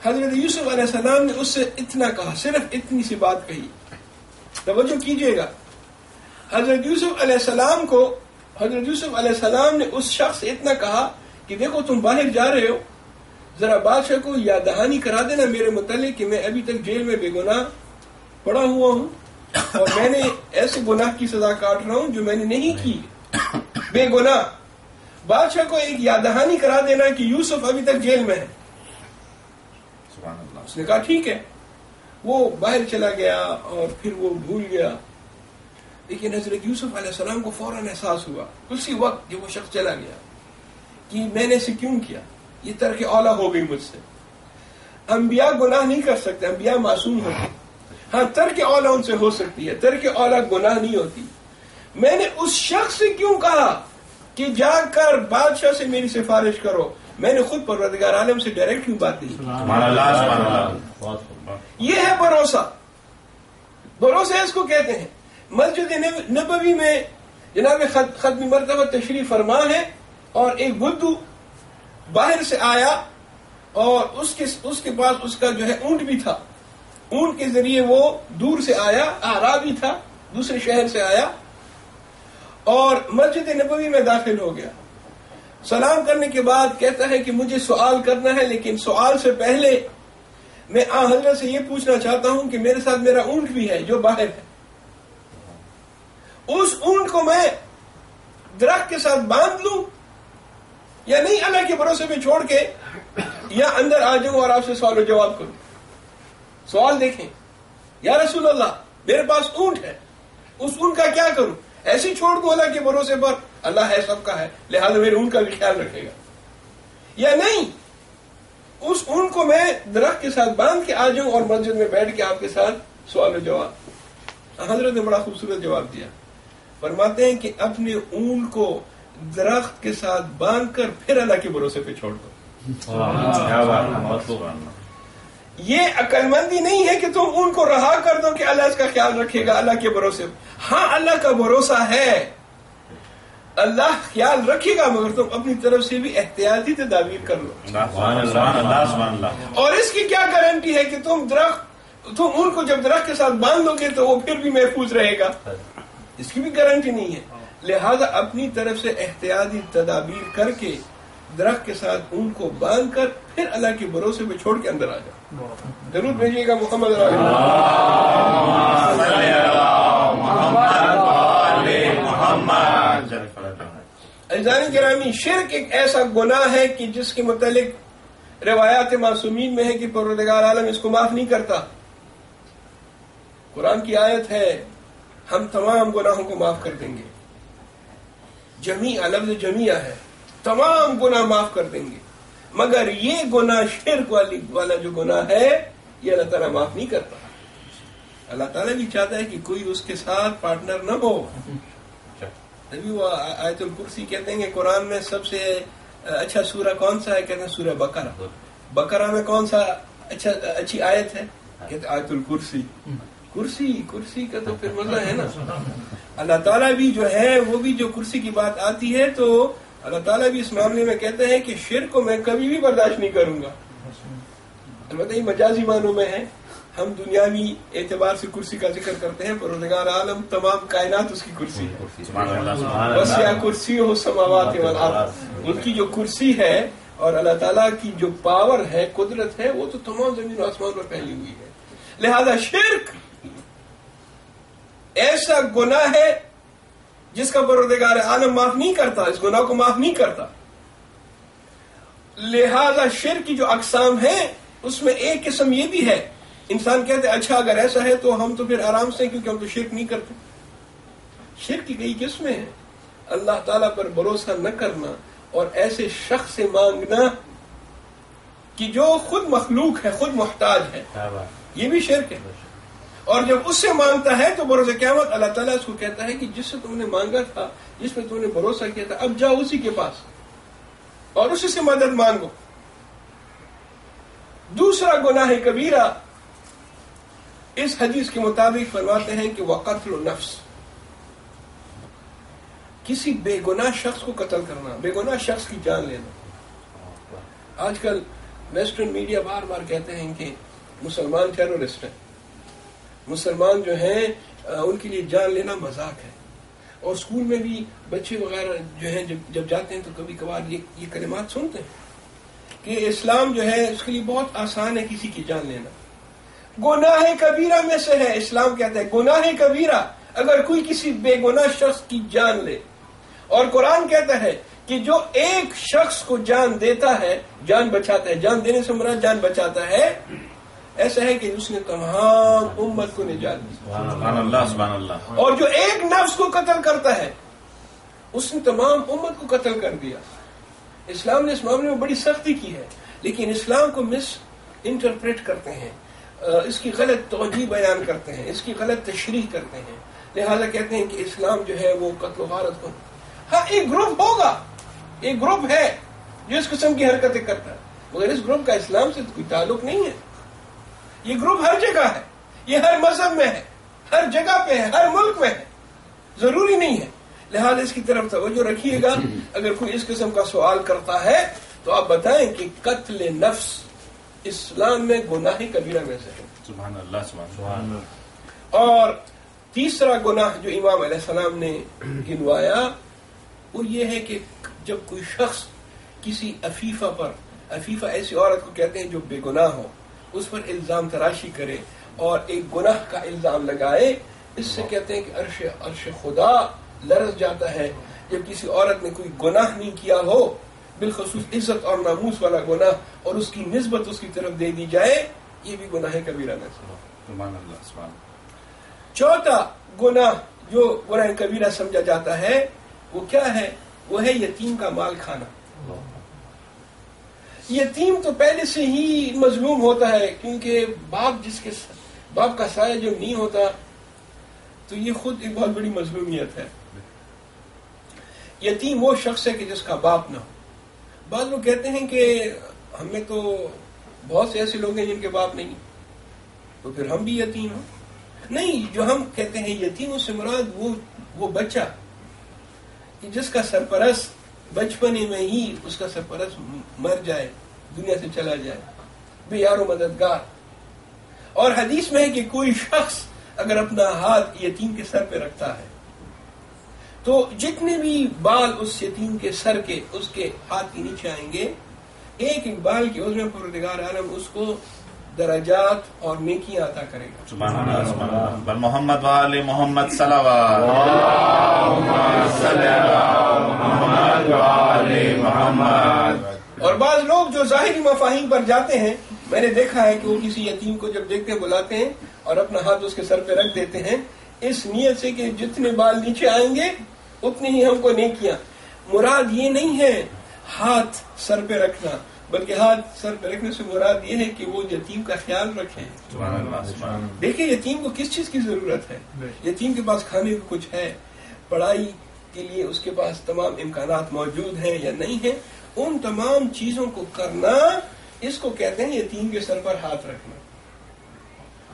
حضرت یوسف علیہ السلام نے اس سے اتنا کہا، صرف اتنی سی بات کہی. توجہ کیجئے گا، حضرت یوسف علیہ السلام کو، حضرت یوسف علیہ السلام نے اس شخص سے اتنا کہا کہ دیکھو تم باہر جا رہے ہو، ذرا بادشاہ کو یاد دہانی کرا دینا میرے متعلق کہ میں ابھی تک جیل میں بے گناہ پڑا ہوا ہوں اور میں نے ایسے گناہ کی سزا کاٹ رہا ہوں جو میں نے نہیں کی، بے گناہ. بادشاہ کو ایک یاد دہانی کرا دینا کہ یوسف ابھی تک جیل میں ہے. اس نے کہا ٹھیک ہے. وہ باہر چلا گیا اور پھر وہ بھول گیا. لیکن حضرت یوسف علیہ السلام کو فوراً احساس ہوا اسی وقت جب وہ شخص چلا گیا کہ میں نے اسے کیوں کیا، یہ ترک اولا ہو گئی مجھ سے. انبیاء گناہ نہیں کر سکتے، انبیاء معصوم ہوتے. ہاں ترک اولا ان سے ہو سکتی ہے، ترک اولا گناہ نہیں ہوتی. میں نے اس شخص سے کیوں کہا کہ جا کر بادشاہ سے میری سفارش کرو، میں نے خود پروردگار عالم سے ڈائریکٹ کیوں بات کی. یہ ہے بھروسہ. بھروسہ اس کو کہتے ہیں. مسجد نبوی میں جناب ختم مرتبہ تشریف فرما ہے اور ایک بدھو باہر سے آیا اور اس کے پاس اس کا جو ہے اونٹ بھی تھا. اونٹ کے ذریعے وہ دور سے آیا، اعرابی تھا، دوسرے شہر سے آیا اور مسجد نبوی میں داخل ہو گیا. سلام کرنے کے بعد کہتا ہے کہ مجھے سوال کرنا ہے، لیکن سوال سے پہلے میں آن حضرت سے یہ پوچھنا چاہتا ہوں کہ میرے ساتھ میرا اونٹ بھی ہے جو باہر ہے. اس اونٹ کو میں درخت کے ساتھ باندھ لوں یا نہیں اللہ کے بھروسے پہ چھوڑ کے یا اندر آ جاؤں اور آپ سے سوال و جواب کروں. سوال دیکھیں, یا رسول اللہ میرے پاس اونٹ ہے, اس اونٹ کا کیا کروں؟ ایسے چھوڑ دوں اللہ کے بھروسے پر؟ اللہ ہے سب کا ہے, لہٰذا میرے اونٹ کا بھی خیال رکھے گا. یا نہیں, اس اونٹ کو میں درخت کے ساتھ باندھ کے آ جاؤں اور مسجد میں بیٹھ کے آپ کے ساتھ سوال و جواب. حضرت نے بڑا خوبصورت جواب دیا. فرماتے ہیں کہ اپنے اونٹ کو درخت کے ساتھ باندھ کر پھر اللہ کے بھروسے پہ چھوڑ دو. یہ عقل مندی نہیں ہے کہ تم اونٹ کو رہا کر دو کہ اللہ اس کا خیال رکھے گا اللہ کے بھروسے. ہاں اللہ کا بھروسہ ہے, اللہ خیال رکھے گا, مگر تم اپنی طرف سے بھی احتیاطی تدابیر کر لو. اور اس کی کیا گارنٹی ہے کہ تم اونٹ کو جب درخت کے ساتھ باندھ دو گے تو وہ پھر بھی محفوظ رہے گا؟ اس کی بھی گارنٹی نہیں ہے. لہذا اپنی طرف سے احتیاطی تدابیر کر کے درخت کے ساتھ اونٹ کو باندھ کر پھر اللہ کے بھروسے پہ چھوڑ کے اندر آ جاؤ. ضرور بھیجیے گا محمد عزیزان گرامی. شرک ایک ایسا گناہ ہے کہ جس کے متعلق روایات معصومین میں ہے کہ پروردگار عالم اس کو معاف نہیں کرتا. قرآن کی آیت ہے, ہم تمام گناہوں کو معاف کر دیں گے. جمیع لفظ جمیع ہے, تمام گناہ معاف کر دیں گے, مگر یہ گناہ شرک والا جو گناہ ہے یہ اللہ تعالیٰ معاف نہیں کرتا. اللہ تعالیٰ بھی چاہتا ہے کہ کوئی اس کے ساتھ پارٹنر نہ ہو. تبھی وہ آیت الکرسی کہتے ہیں کہ قرآن میں سب سے اچھا سورہ کون سا ہے؟ کہتے ہیں سورہ بقرہ. بقرہ میں کون سا اچھی آیت ہے؟ کہتے ہیں آیت الکرسی. کرسی کا تو پھر مزہ ہے نا. اللہ تعالیٰ بھی جو ہے وہ بھی جو کرسی کی بات آتی ہے تو اللہ تعالیٰ بھی اس معاملے میں کہتے ہیں کہ شرک کو میں کبھی بھی برداشت نہیں کروں گا. البتہ یہ مجازی معنوں میں ہے. ہم دنیاوی اعتبار سے کرسی کا ذکر کرتے ہیں, پروردگار عالم تمام کائنات اس کی کرسی ہے. وسع کرسیہ السماوات والارض. ان کی جو کرسی ہے اور اللہ تعالیٰ کی جو پاور ہے, قدرت ہے, وہ تو تمام زمین و آسمان پر پھیلی ہوئی ہے. لہذا شرک ایسا گناہ ہے جس کا پروردگار عالم معاف نہیں کرتا, اس گناہ کو معاف نہیں کرتا. لہذا شرک کی جو اقسام ہیں اس میں ایک قسم یہ بھی ہے, انسان کہتے ہیں اچھا اگر ایسا ہے تو ہم تو پھر آرام سے, کیونکہ ہم تو شرک نہیں کرتے. شرک کی کئی قسمیں ہیں. اللہ تعالیٰ پر بھروسہ نہ کرنا اور ایسے شخص سے مانگنا کہ جو خود مخلوق ہے, خود محتاج ہے, یہ بھی شرک ہے. اور جب اس سے مانگتا ہے تو بروز قیامت اللہ تعالیٰ اس کو کہتا ہے کہ جس سے تم نے مانگا تھا, جس میں تم نے بھروسہ کیا تھا, اب جاؤ اسی کے پاس اور اسی سے مدد مانگو. دوسرا گناہ کبیرہ اس حدیث کے مطابق فرماتے ہیں کہ وقتل النفس, کسی بے گناہ شخص کو قتل کرنا, بے گناہ شخص کی جان لینا. آج کل ویسٹرن میڈیا بار بار کہتے ہیں کہ مسلمان ٹیرورسٹ ہیں, مسلمان جو ہیں ان کے لیے جان لینا مذاق ہے. اور اسکول میں بھی بچے وغیرہ جو ہیں جب جاتے ہیں تو کبھی کبھار یہ کلمات سنتے ہیں کہ اسلام جو ہے اس کے لیے بہت آسان ہے کسی کی جان لینا. گناہ کبیرہ میں سے ہے. اسلام کہتا ہے گناہ کبیرہ اگر کوئی کسی بے گناہ شخص کی جان لے. اور قرآن کہتا ہے کہ جو ایک شخص کو جان دیتا ہے جان بچاتا ہے. جان دینے سے مراد جان بچاتا ہے, ایسا ہے کہ اس نے تمام امت کو نجات دی. سبحان اللہ, سبحان اللہ. اور جو ایک نفس کو قتل کرتا ہے اس نے تمام امت کو قتل کر دیا. اسلام نے اس معاملے میں بڑی سختی کی ہے, لیکن اسلام کو مس انٹرپریٹ کرتے ہیں, اس کی غلط توجیہ بیان کرتے ہیں, اس کی غلط تشریح کرتے ہیں. لہذا کہتے ہیں کہ اسلام جو ہے وہ قتل و غارت کو. ہاں ایک گروپ ہوگا, ایک گروپ ہے جو اس قسم کی حرکتیں کرتا ہے, مگر اس گروپ کا اسلام سے کوئی تعلق نہیں ہے. یہ گروپ ہر جگہ ہے, یہ ہر مذہب میں ہے, ہر جگہ پہ ہے, ہر ملک میں ہے, ضروری نہیں ہے. لہذا اس کی طرف توجہ رکھیے گا. اگر کوئی اس قسم کا سوال کرتا ہے تو آپ بتائیں کہ قتل نفس اسلام میں گناہ کبیرہ میں سے ہے. سبحان اللہ, سبحان اللہ. اور تیسرا گناہ جو امام علیہ السلام نے گنوایا وہ یہ ہے کہ جب کوئی شخص کسی عفیفہ پر, عفیفہ ایسی عورت کو کہتے ہیں جو بے گناہ ہو, اس پر الزام تراشی کرے اور ایک گناہ کا الزام لگائے, اس سے کہتے ہیں کہ عرش خدا لرز جاتا ہے. جب کسی عورت نے کوئی گناہ نہیں کیا ہو بالخصوص عزت اور ناموس والا گناہ اور اس کی نسبت اس کی طرف دے دی جائے، یہ بھی گناہ کبیرہ میں سے۔ سبحان اللہ، سبحان اللہ۔ چوتھا گناہ جو گناہ کبیرہ سمجھا جاتا ہے وہ کیا ہے؟ وہ ہے یتیم کا مال کھانا۔ یتیم تو پہلے سے ہی مظلوم ہوتا ہے، کیونکہ باپ کا سایہ جو نہیں ہوتا تو یہ خود ایک بہت بڑی مظلومیت ہے۔ یتیم وہ شخص ہے کہ جس کا باپ نہ ہو۔ بعض لوگ کہتے ہیں کہ ہمیں تو بہت سے ایسے لوگ ہیں جن کے باپ نہیں، تو پھر ہم بھی یتیم ہیں۔ نہیں، جو ہم کہتے ہیں یتیموں سے مراد وہ بچہ کہ جس کا سرپرست بچپنے میں ہی اس کا سرپرست مر جائے، دنیا سے چلا جائے، بے یار و مددگار۔ اور حدیث میں ہے کہ کوئی شخص اگر اپنا ہاتھ یتیم کے سر پہ رکھتا ہے تو جتنے بھی بال اس یتیم کے سر کے اس کے ہاتھ کے نیچے آئیں گے، ایک ایک بال کے عوض میں پروردگار عالم اس کو درجات اور نیکیاں عطا کرے گا۔ سبحان اللہ، سبحان اللہ۔ بل محمد وآل محمد صلوات، اللہم صلی علی محمد وآل محمد۔ اور بعض لوگ جو ظاہری مفاہیم پر جاتے ہیں، میں نے دیکھا ہے کہ وہ کسی یتیم کو جب دیکھتے ہیں بلاتے ہیں اور اپنا ہاتھ اس کے سر پہ رکھ دیتے ہیں، اس نیت سے کہ جتنے بال نیچے آئیں گے اتنی ہی ہم کو نیکیاں۔ مراد یہ نہیں ہے ہاتھ سر پہ رکھنا، بلکہ ہاتھ سر پہ رکھنے سے مراد یہ ہے کہ وہ یتیم کا خیال رکھیں۔ سبحان اللہ، سبحان اللہ۔ دیکھیں یتیم کو کس چیز کی ضرورت ہے؟ یتیم کے پاس کھانے کو کچھ ہے، پڑھائی کے لیے اس کے پاس تمام امکانات موجود ہیں یا نہیں ہیں، ان تمام چیزوں کو کرنا، اس کو کہتے ہیں یتیم کے سر پر ہاتھ رکھنا۔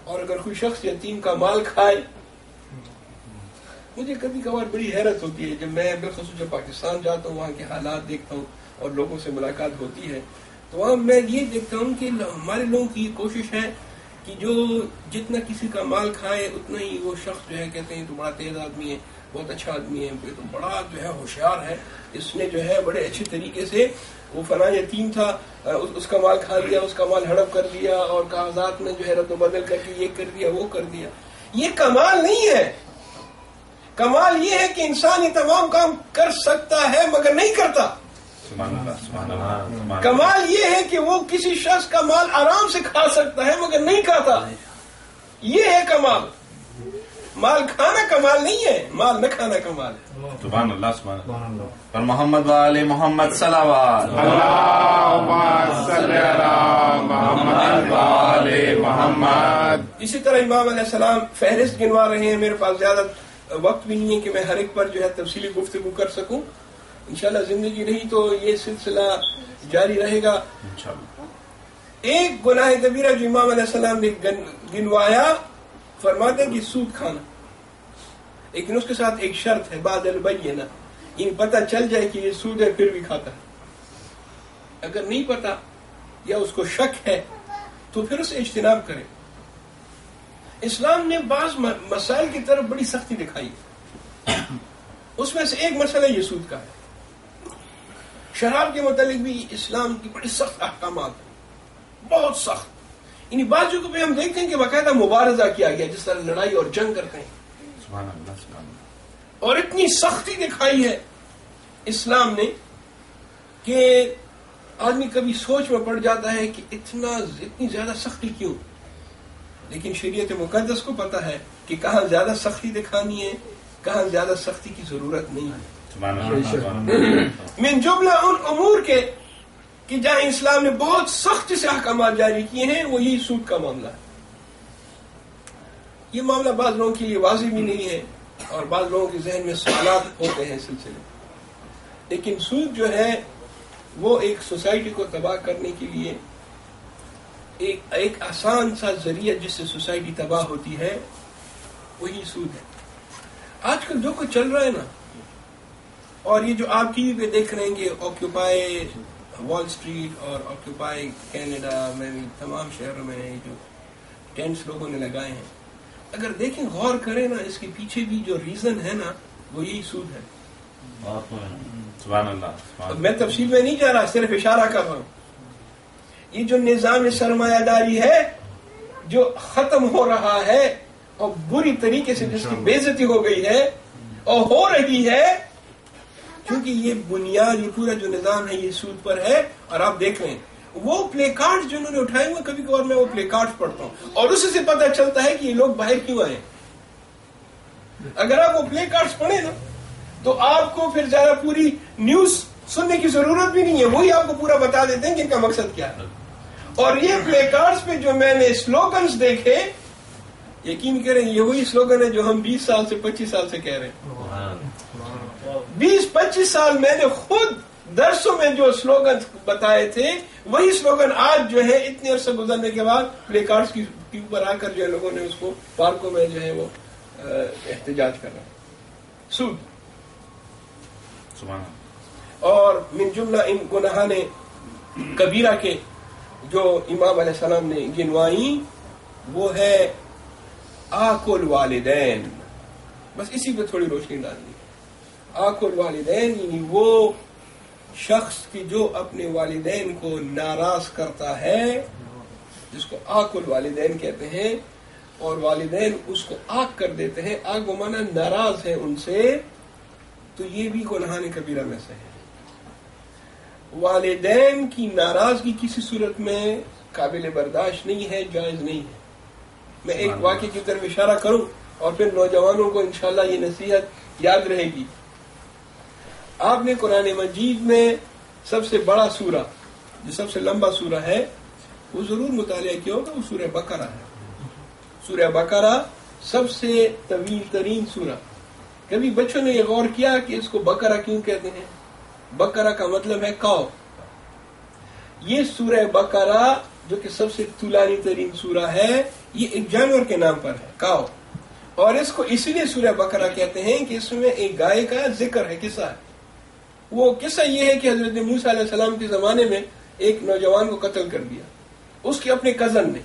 اور اگر کوئی شخص یتیم کا مال کھائے، مجھے کبھی کبھار بڑی حیرت ہوتی ہے جب میں بالخصوص جب پاکستان جاتا ہوں، وہاں کے حالات دیکھتا ہوں اور لوگوں سے ملاقات ہوتی ہے، تو وہاں میں یہ دیکھتا ہوں کہ ہمارے لوگوں کی یہ کوشش ہے کہ جو جتنا کسی کا مال کھائے اتنا ہی وہ شخص جو ہے کہتے ہیں تو بڑا تیز آدمی ہے، بہت اچھا آدمی ہے، یہ تو بڑا جو ہے ہوشیار ہے، اس نے جو ہے بڑے اچھے طریقے سے وہ فلاں یتیم تھا، اس کا مال کھا لیا، اس کا مال ہڑپ کر دیا اور کاغذات میں جو ہے رد و بدل کر کے یہ کر دیا وہ کر دیا۔ یہ کمال نہیں ہے۔ کمال یہ ہے کہ انسان یہ تمام کام کر سکتا ہے مگر نہیں کرتا۔ سبحان اللہ، سبحان اللہ۔ کمال یہ ہے کہ وہ کسی شخص کا مال آرام سے کھا سکتا ہے مگر نہیں کھاتا، یہ ہے کمال۔ مال کھانا کمال نہیں ہے، مال نہ کھانا کمال ہے۔ سبحان اللہ، سبحان اللہ۔ پر محمد وآل محمد صلوات، اللہم صلی علی محمد وآل محمد۔ اسی طرح امام علیہ السلام فہرست گنوا رہے ہیں۔ میرے پاس زیادہ وقت بھی نہیں ہے کہ میں ہر ایک پر جو ہے تفصیلی گفتگو کر سکوں۔ انشاءاللہ زندگی رہی تو یہ سلسلہ جاری رہے گا۔ انشاءاللہ۔ ایک گناہ کبیرہ جو امام علیہ السلام نے گنوایا، فرماتے ہیں کہ سود کھانا، لیکن اس کے ساتھ ایک شرط ہے، بعد البینہ، یہ پتہ چل جائے کہ یہ سود ہے پھر بھی کھاتا ہے۔ اگر نہیں پتا یا اس کو شک ہے تو پھر اسے اجتناب کرے۔ اسلام نے بعض مسائل کی طرف بڑی سختی دکھائی، اس میں سے ایک مسئلہ یہ سود کا ہے۔ شراب کے متعلق بھی اسلام کی بڑی سخت احکامات ہیں، بہت سخت۔ یعنی بعض جگہوں پہ ہم دیکھتے ہیں کہ باقاعدہ مبارزہ کیا گیا، جس طرح لڑائی اور جنگ کرتے ہیں، سبحان اللہ، سبحان اللہ۔ اور اتنی سختی دکھائی ہے اسلام نے کہ آدمی کبھی سوچ میں پڑ جاتا ہے کہ اتنی زیادہ سختی کیوں؟ لیکن شریعت مقدس کو پتا ہے کہ کہاں زیادہ سختی دکھانی ہے، کہاں زیادہ سختی کی ضرورت نہیں ہے۔ سبحان اللہ۔ من جملہ ان امور کے کہ جہاں اسلام نے بہت سختی سے احکامات جاری کیے ہیں، وہ یہی سود کا معاملہ ہے۔ یہ معاملہ بعض لوگوں کے لیے واضح بھی نہیں ہے اور بعض لوگوں کے ذہن میں سوالات ہوتے ہیں سلسلے میں، لیکن سود جو ہے وہ ایک سوسائٹی کو تباہ کرنے کے لیے ایک آسان سا ذریعہ جس سے سوسائٹی تباہ ہوتی ہے، وہی سود ہے۔ آج کل جو کچھ چل رہا ہے نا، اور یہ جو آپ ٹی وی پہ دیکھ رہے ہیں کہ آکیوپائی وال اسٹریٹ اور آکیوپائی کینیڈا میں بھی تمام شہروں میں یہ جو ٹینٹس لوگوں نے لگائے ہیں، اگر دیکھیں غور کریں نا، اس کے پیچھے بھی جو ریزن ہے نا وہ یہی سود ہے۔ سبحان اللہ۔ میں تفصیل میں نہیں جا رہا، صرف اشارہ کر رہا ہوں۔ یہ جو نظام سرمایہ داری ہے جو ختم ہو رہا ہے اور بری طریقے سے جس کی بے عزتی ہو گئی ہے اور ہو رہی ہے، کیونکہ یہ بنیاد، یہ پورا جو نظام ہے یہ سود پر ہے. اور آپ دیکھ رہے ہیں وہ پلے کارڈ جو انہوں نے اٹھائے ہوئے، کبھی کبھار میں وہ پلے کارڈ پڑھتا ہوں اور اس سے پتہ چلتا ہے کہ یہ لوگ باہر کیوں آئے. اگر آپ وہ پلے کارڈز پڑھیں نا تو آپ کو پھر زیادہ پوری نیوز سننے کی ضرورت بھی نہیں ہے، وہی آپ کو پورا بتا دیتے ہیں کہ ان کا مقصد کیا ہے. اور یہ پلے کارڈز پہ جو میں نے سلوگنز دیکھے، یقین کریں یہ وہی سلوگن ہے جو ہم 20 سال سے 25 سال سے کہہ رہے ہیں. 20-25 سال میں نے خود درسوں میں جو سلوگن بتائے تھے، وہی سلوگن آج جو ہے اتنے عرصے گزرنے کے بعد پلے کارڈز کے اوپر آ کر جو ہے لوگوں نے اس کو پارکوں میں جو ہے وہ احتجاج کر رہا ہے. سود سبحان. اور من جملہ ان گناہان کبیرہ کے جو امام علیہ السلام نے گنوائی وہ ہے آق الوالدین. بس اسی پہ تھوڑی روشنی ڈالنی. آق الوالدین یعنی وہ شخص کی جو اپنے والدین کو ناراض کرتا ہے، جس کو آق الوالدین کہتے ہیں، اور والدین اس کو آق کر دیتے ہیں. آق و معنی ناراض ہے ان سے، تو یہ بھی گناہان کبیرہ میں سے ہے. والدین کی ناراضگی کسی صورت میں قابل برداشت نہیں ہے، جائز نہیں ہے. میں ایک واقعے کی طرف اشارہ کروں اور پھر نوجوانوں کو انشاءاللہ یہ نصیحت یاد رہے گی. آپ نے قرآن مجید میں سب سے بڑا سورہ، جو سب سے لمبا سورہ ہے، وہ ضرور مطالعہ کیا ہوگا، وہ سورہ بقرہ ہے. سورہ بقرہ سب سے طویل ترین سورہ. کبھی بچوں نے یہ غور کیا کہ اس کو بقرہ کیوں کہتے ہیں؟ بقرہ کا مطلب ہے کاؤ. یہ سورہ بقرہ جو کہ سب سے طولانی ترین سورہ ہے، یہ ایک جانور کے نام پر ہے، کاؤ. اور اس کو اسی لیے سورہ بقرہ کہتے ہیں کہ اس میں ایک گائے کا ذکر ہے، قصہ ہے. وہ قصہ یہ ہے کہ حضرت موسیٰ علیہ السلام کے زمانے میں ایک نوجوان کو قتل کر دیا اس کے اپنے کزن نے،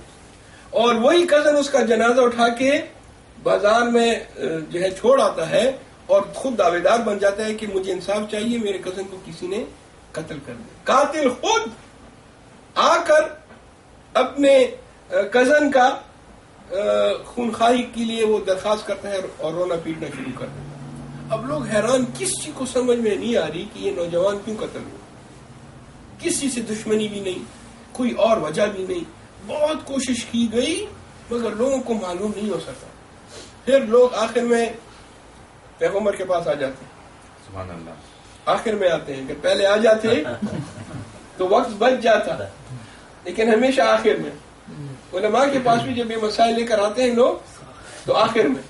اور وہی کزن اس کا جنازہ اٹھا کے بازار میں جو ہے چھوڑ آتا ہے اور خود دعوے دار بن جاتا ہے کہ مجھے انصاف چاہیے، میرے کزن کو کسی نے قتل کر دیا. قاتل خود آ کر اپنے کزن کا خونخواہی کے لیے وہ درخواست کرتا ہے اور رونا پیٹنا شروع کر دیتا ہے. اب لوگ حیران، کس چیز کو سمجھ میں نہیں آ رہی کہ یہ نوجوان کیوں قتل ہوا. کسی سے دشمنی بھی نہیں، کوئی اور وجہ بھی نہیں. بہت کوشش کی گئی مگر لوگوں کو معلوم نہیں ہو سکا. پھر لوگ آخر میں پیغمبر کے پاس آ جاتے ہیں. سبحان اللہ. آخر میں آتے ہیں کہ پہلے آ جاتے تو وقت بچ جاتا، لیکن ہمیشہ آخر میں. علماء کے پاس بھی جب یہ مسائل لے کر آتے ہیں لوگ تو آخر میں.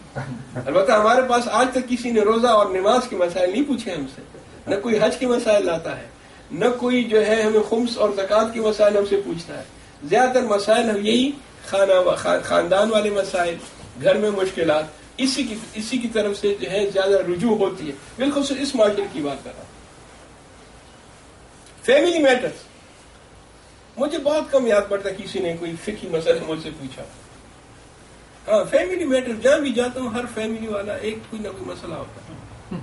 البتہ ہمارے پاس آج تک کسی نے روزہ اور نماز کے مسائل نہیں پوچھے ہم سے، نہ کوئی حج کے مسائل لاتا ہے، نہ کوئی جو ہے ہمیں خمس اور زکوٰۃ کے مسائل ہم سے پوچھتا ہے. زیادہ تر مسائل ہم یہی خاندان والے مسائل، گھر میں مشکلات، اسی کی طرف سے جو ہے زیادہ رجوع ہوتی ہے. بالخصوص اس معاشرے کی بات کر رہا ہوں. فیملی میٹرز مجھے بہت کم یاد پڑتا کسی نے کوئی فقہی مسئلہ مجھ سے پوچھا. ہاں فیملی میٹر جہاں بھی جاتا ہوں ہر فیملی والا ایک کوئی نہ کوئی مسئلہ ہوتا ہے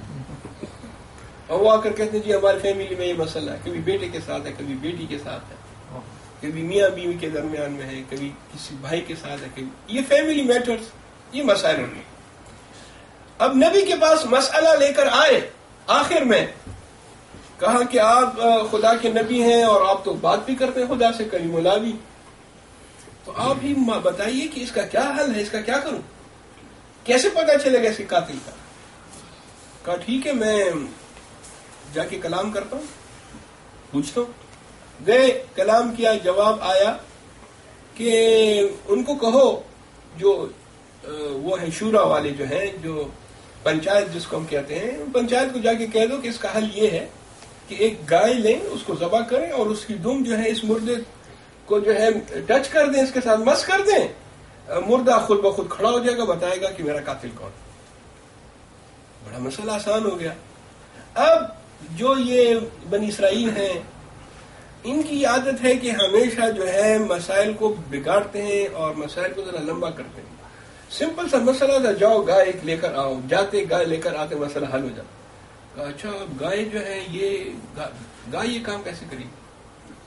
اور وہ آ کر کہتے ہیں جی ہماری فیملی میں یہ مسئلہ ہے. کبھی بیٹے کے ساتھ ہے، کبھی بیٹی کے ساتھ ہے، کبھی میاں بیوی کے درمیان میں ہے، کبھی کسی بھائی کے ساتھ ہے، کبھی یہ فیملی میٹرز، یہ مسائل ہوں گے. اب نبی کے پاس مسئلہ لے کر آئے، آخر میں کہا کہ آپ خدا کے نبی ہیں اور آپ تو بات بھی کرتے ہیں خدا سے، کلیم اللہ بھی، تو آپ ہی بتائیے کہ اس کا کیا حل ہے، اس کا کیا کروں، کیسے پتہ چلے گا اس کے قاتل کا. کہا ٹھیک ہے میں جا کے کلام کرتا ہوں، پوچھتا ہوں. گئے، کلام کیا، جواب آیا کہ ان کو کہو جو وہ ہے شورا والے جو ہیں، جو پنچایت جس کو ہم کہتے ہیں، پنچایت کو جا کے کہہ دو کہ اس کا حل یہ ہے کہ ایک گائے لیں، اس کو ذبح کریں اور اس کی دم جو ہے اس مردے کو جو ہے ٹچ کر دیں، اس کے ساتھ مس کر دیں، مردہ خود بخود کھڑا ہو جائے گا، بتائے گا کہ میرا قاتل کون. بڑا مسئلہ آسان ہو گیا. اب جو یہ بنی اسرائیل ہیں ان کی عادت ہے کہ ہمیشہ جو ہے مسائل کو بگاڑتے ہیں اور مسائل کو ذرا لمبا کرتے ہیں. سمپل سا مسئلہ تھا، جاؤ گائے لے کر آؤ، جاتے گائے لے کر آتے مسئلہ حل ہو جاتا. اچھا اب گائے جو ہے گائے یہ کام کیسے کرے گی،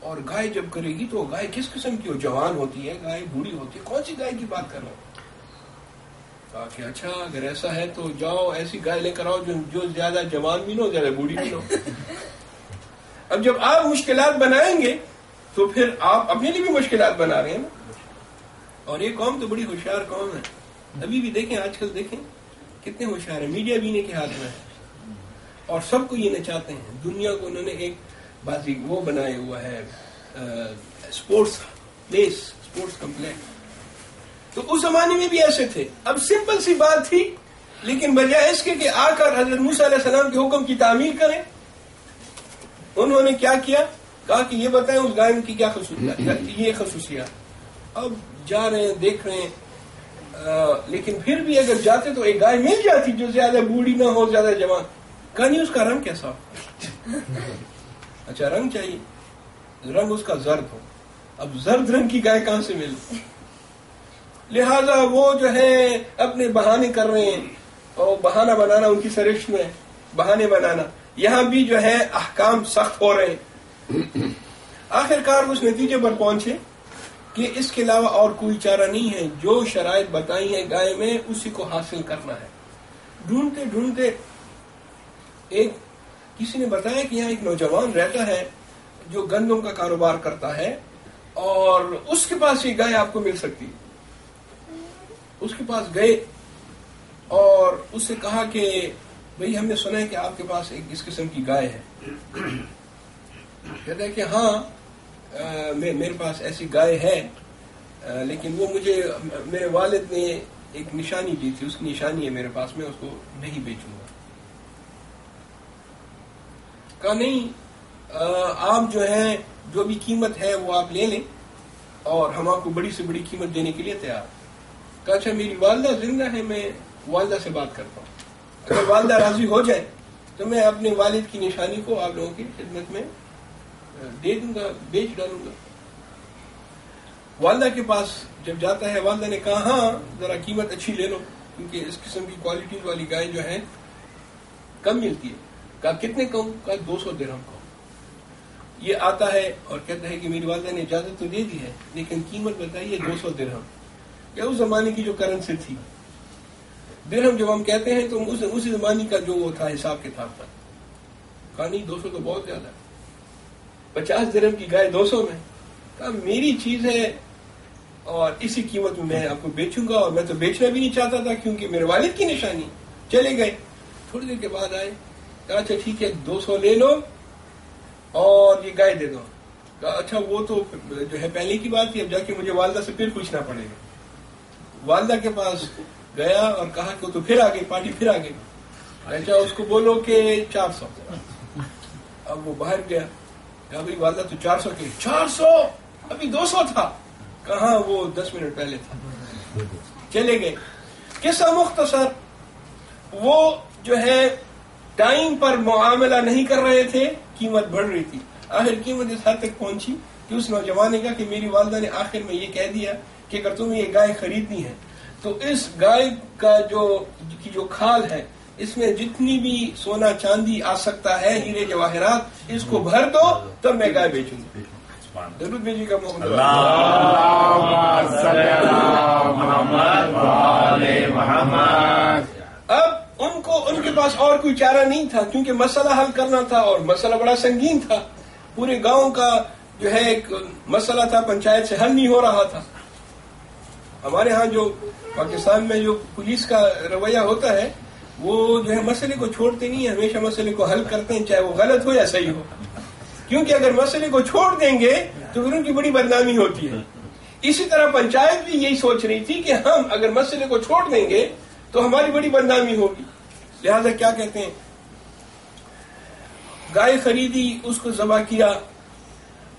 اور گائے جب کرے گی تو گائے کس قسم کی ہو، جوان ہوتی ہے گائے، بوڑھی ہوتی ہے، کون سی گائے کی بات کر رہا ہوں. کہا کہ اچھا اگر ایسا ہے تو جاؤ ایسی گائے لے کر آؤ جو زیادہ جوان بھی نہ ہو زیادہ بوڑھی بھی نہ ہو. اب جب آپ مشکلات بنائیں گے تو پھر آپ اپنے لیے بھی مشکلات بنا رہے ہیں نا. اور یہ قوم تو بڑی ہوشیار قوم ہے. ابھی بھی دیکھیں آج کل دیکھیں کتنے ہوشیار ہیں. میڈیا بھی انہیں کے ہاتھ میں ہے اور سب کو یہ نچاتے ہیں. دنیا کو انہوں نے ایک بازی وہ بنایا ہوا ہے اسپورٹس پلیس اسپورٹس کمپلیکس. تو اس زمانے میں بھی ایسے تھے. اب سمپل سی بات تھی لیکن بجائے اس کے کہ آ کر حضرت موسیٰ علیہ السلام کے حکم کی تعمیل کریں انہوں نے کیا کیا کہا کہ یہ بتائیں اس گائے کی کیا خصوصیات یہ خصوصیات. اب جا رہے ہیں دیکھ رہے ہیں لیکن پھر بھی اگر جاتے تو ایک گائے مل جاتی جو زیادہ بوڑھی نہ ہو زیادہ جوان. کہا نہیں اس کا رنگ کیسا ہو. اچھا رنگ چاہیے رنگ اس کا زرد ہو. اب زرد رنگ کی گائے کہاں سے ملے. لہذا وہ جو ہے اپنے بہانے کر رہے ہیں اور بہانہ بنانا ان کی سرشت میں بہانے بنانا. یہاں بھی جو ہے احکام سخت ہو رہے ہیں. آخرکار اس نتیجے پر پہنچے کہ اس کے علاوہ اور کوئی چارہ نہیں ہے. جو شرائط بتائی ہیں گائے میں اسی کو حاصل کرنا ہے. ڈھونڈتے ڈھونڈتے ایک کسی نے بتایا کہ یہاں ایک نوجوان رہتا ہے جو گندم کا کاروبار کرتا ہے اور اس کے پاس یہ گائے آپ کو مل سکتی ہے. اس کے پاس گئے اور اس سے کہا کہ بھئی ہم نے سنا ہے کہ آپ کے پاس ایک اس قسم کی گائے ہے. کہتا ہے کہ ہاں میرے پاس ایسی گائے ہے لیکن وہ مجھے میرے والد نے ایک نشانی دی تھی اس کی نشانی ہے میرے پاس میں اس کو نہیں بیچوں گا. کہا نہیں آپ جو ہے جو بھی قیمت ہے وہ آپ لے لیں اور ہم آپ کو بڑی سے بڑی قیمت دینے کے لیے تیار. کہا اچھا میری والدہ زندہ ہے میں والدہ سے بات کرتا ہوں. اگر والدہ راضی ہو جائے تو میں اپنے والد کی نشانی کو آپ لوگوں کی خدمت میں دے دوں گا بیچ ڈالوں گا. والدہ کے پاس جب جاتا ہے والدہ نے کہا ہاں ذرا قیمت اچھی لے لو کیونکہ اس قسم کی کوالٹی والی گائے جو ہے کم ملتی ہے. کہا کتنے کم. کہا 200 درہم کم. یہ آتا ہے اور کہتا ہے کہ میری والدہ نے اجازت تو دے دی ہے لیکن قیمت بتائیے 200 درہم. یا اس زمانے کی جو کرنسی تھی درہم جب ہم کہتے ہیں تو اسی زمانے کا جو وہ تھا حساب کتاب تھا. کہا نہیں 200 تو بہت زیادہ ہے. 50 درہم کی گائے 200 میں. کہا میری چیز ہے اور اسی قیمت میں میں آپ کو بیچوں گا اور میں تو بیچنا بھی نہیں چاہتا تھا کیونکہ میرے والد کی نشانی. چلے گئے. تھوڑی دیر کے بعد آئے. کہا اچھا ٹھیک ہے 200 لے لو اور یہ گائے دے دو. کہا اچھا وہ تو جو ہے پہلے کی بات تھی اب جا کے مجھے والدہ سے پھر پوچھنا پڑے گا. والدہ کے پاس گیا اور کہا کہ تو پھر آ گئی پارٹی پھر آ گئی. اچھا اس کو بولو کہ 400. اب وہ باہر گیا. کہا بھائی والدہ تو 400 کی. 400 ابھی 200 تھا. کہاں وہ 10 منٹ پہلے تھا. چلے گئے. قصہ مختصر وہ جو ہے ٹائم پر معاملہ نہیں کر رہے تھے قیمت بڑھ رہی تھی. آخر قیمت اس حد تک پہنچی کہ اس نوجوان نے کہا کہ میری والدہ نے آخر میں یہ کہہ دیا کہ اگر تمہیں یہ گائے خریدنی ہے تو اس گائے کا جو کھال ہے اس میں جتنی بھی سونا چاندی آ سکتا ہے ہیرے جواہرات اس کو بھر دو تب میں گائے بیچوں گا. درود بھیجی کا محمد. اب ان کے پاس اور کوئی چارہ نہیں تھا کیونکہ مسئلہ حل کرنا تھا اور مسئلہ بڑا سنگین تھا. پورے گاؤں کا جو ہے ایک مسئلہ تھا پنچایت سے حل نہیں ہو رہا تھا. ہمارے ہاں جو پاکستان میں جو پولیس کا رویہ ہوتا ہے وہ جو ہے مسئلے کو چھوڑتے نہیں ہیں ہمیشہ مسئلے کو حل کرتے ہیں چاہے وہ غلط ہو یا صحیح ہو. کیونکہ اگر مسئلے کو چھوڑ دیں گے تو پھر ان کی بڑی بدنامی ہوتی ہے. اسی طرح پنچایت بھی یہی سوچ رہی تھی کہ ہم اگر مسئلے کو چھوڑ دیں گے تو ہماری بڑی بدنامی ہوگی. لہذا کیا کہتے ہیں گائے خریدی اس کو ذبح کیا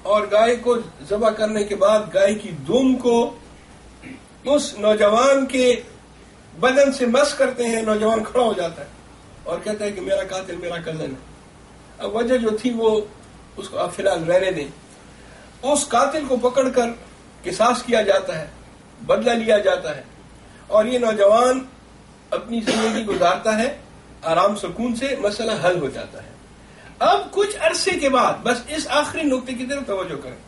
اور گائے کو ذبح کرنے کے بعد گائے کی دم کو اس نوجوان کے بدن سے مس کرتے ہیں. نوجوان کھڑا ہو جاتا ہے اور کہتا ہے کہ میرا قاتل میرا کزن ہے. اب وجہ جو تھی وہ اس کو اب فی الحال رہنے دیں. اس قاتل کو پکڑ کر قصاص کیا جاتا ہے بدلہ لیا جاتا ہے اور یہ نوجوان اپنی زندگی گزارتا ہے آرام سکون سے. مسئلہ حل ہو جاتا ہے. اب کچھ عرصے کے بعد بس اس آخری نقطے کی طرف توجہ کریں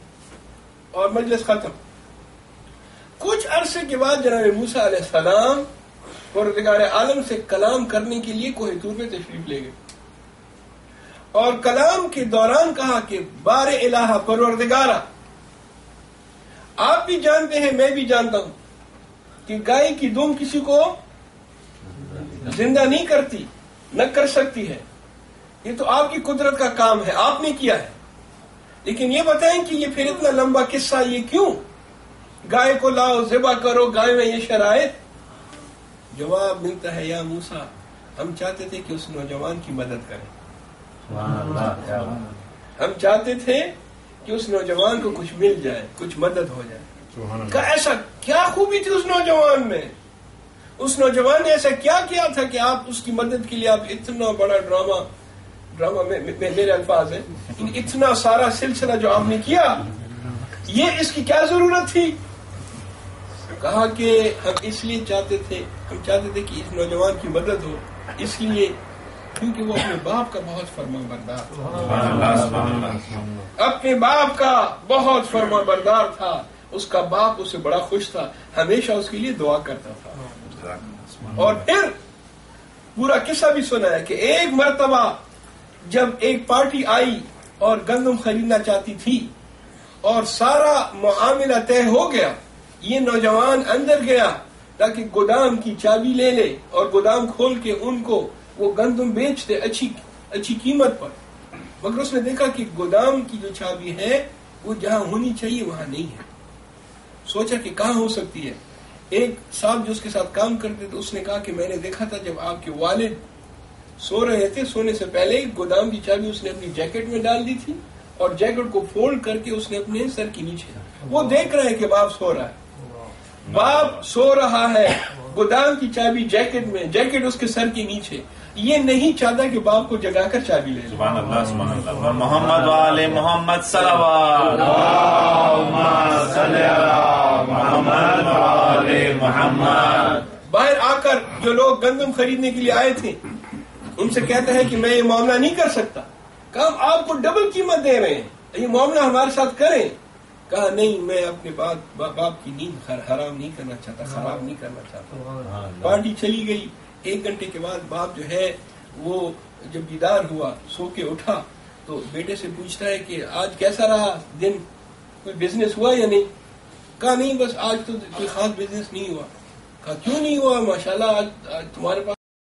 اور مجلس ختم. کچھ عرصے کے بعد جناب موسیٰ علیہ السلام پروردگار عالم سے کلام کرنے کے لیے کوہ طور پہ تشریف لے گئے اور کلام کے دوران کہا کہ بار الہ پروردگارا، آپ بھی جانتے ہیں میں بھی جانتا ہوں کہ گائے کی دم کسی کو زندہ نہیں کرتی، نہ کر سکتی ہے، یہ تو آپ کی قدرت کا کام ہے، آپ نے کیا ہے، لیکن یہ بتائیں کہ یہ پھر اتنا لمبا قصہ یہ کیوں؟ گائے کو لاؤ، ذبح کرو، گائے میں یہ شرائط؟ جواب ملتا ہے یا موسیٰ ہم چاہتے تھے کہ اس نوجوان کی مدد کریں، ہم چاہتے تھے کہ اس نوجوان کو کچھ مل جائے، کچھ مدد ہو جائے۔ کہ ایسا کیا خوبی تھی اس نوجوان میں؟ اس نوجوان نے ایسا کیا کیا تھا کہ آپ اس کی مدد کے لیے آپ اتنا بڑا ڈرامہ میں میرے الفاظ ہیں، اتنا سارا سلسلہ جو آپ نے کیا، یہ اس کی کیا ضرورت تھی؟ کہا کہ ہم اس لیے چاہتے تھے کہ اس نوجوان کی مدد ہو، اس لیے کیونکہ وہ اپنے باپ کا بہت فرمان بردار تھا، اپنے باپ کا بہت فرمان بردار تھا، اس کا باپ اس سے بڑا خوش تھا، ہمیشہ اس کے لیے دعا کرتا تھا۔ اور پھر پورا قصہ بھی سنا ہے کہ ایک مرتبہ جب ایک پارٹی آئی اور گندم خریدنا چاہتی تھی اور سارا معاملہ طے ہو گیا، یہ نوجوان اندر گیا تاکہ گودام کی چابی لے لے اور گودام کھول کے ان کو وہ گندم بیچتے اچھی قیمت پر، مگر اس نے دیکھا کہ گودام کی جو چابی ہے وہ جہاں ہونی چاہیے وہاں نہیں ہے۔ سوچا کہ کہاں ہو سکتی ہے۔ ایک صاحب جو اس کے ساتھ کام کرتے تھے اس نے کہا کہ میں نے دیکھا تھا جب آپ کے والد سو رہے تھے، سونے سے پہلے گودام کی چابی اس نے اپنی جیکٹ میں ڈال دی تھی اور جیکٹ کو فولڈ کر کے اس نے اپنے سر کے نیچے، وہ دیکھ رہے ہیں کہ باپ سو رہا ہے، باپ سو رہا ہے، گودام کی چابی جیکٹ میں، جیکٹ اس کے سر کے نیچے، یہ نہیں چاہتا کہ باپ کو جگا کر چابی لے۔ سبحان اللہ، سبحان اللہ۔ محمد وآل محمد صلوات، اللہم صلی علی محمد وآل محمد۔ باہر آ کر جو لوگ گندم خریدنے کے لیے آئے تھے ان سے کہتا ہے کہ میں یہ معاملہ نہیں کر سکتا۔ کہا آپ کو ڈبل قیمت دے رہے ہیں، یہ معاملہ ہمارے ساتھ کریں۔ کہا نہیں، میں اپنے باپ کی نیند حرام نہیں کرنا چاہتا، خراب نہیں کرنا چاہتا۔ پارٹی چلی گئی، 1 گھنٹے کے بعد باپ جو ہے وہ جب بیدار ہوا، سو کے اٹھا تو بیٹے سے پوچھتا ہے کہ آج کیسا رہا دن، کوئی بزنس ہوا یا نہیں؟ کہا نہیں، بس آج تو کوئی خاص بزنس نہیں ہوا۔ کہا کیوں نہیں ہوا؟ ماشاءاللہ آج تمہارے پاس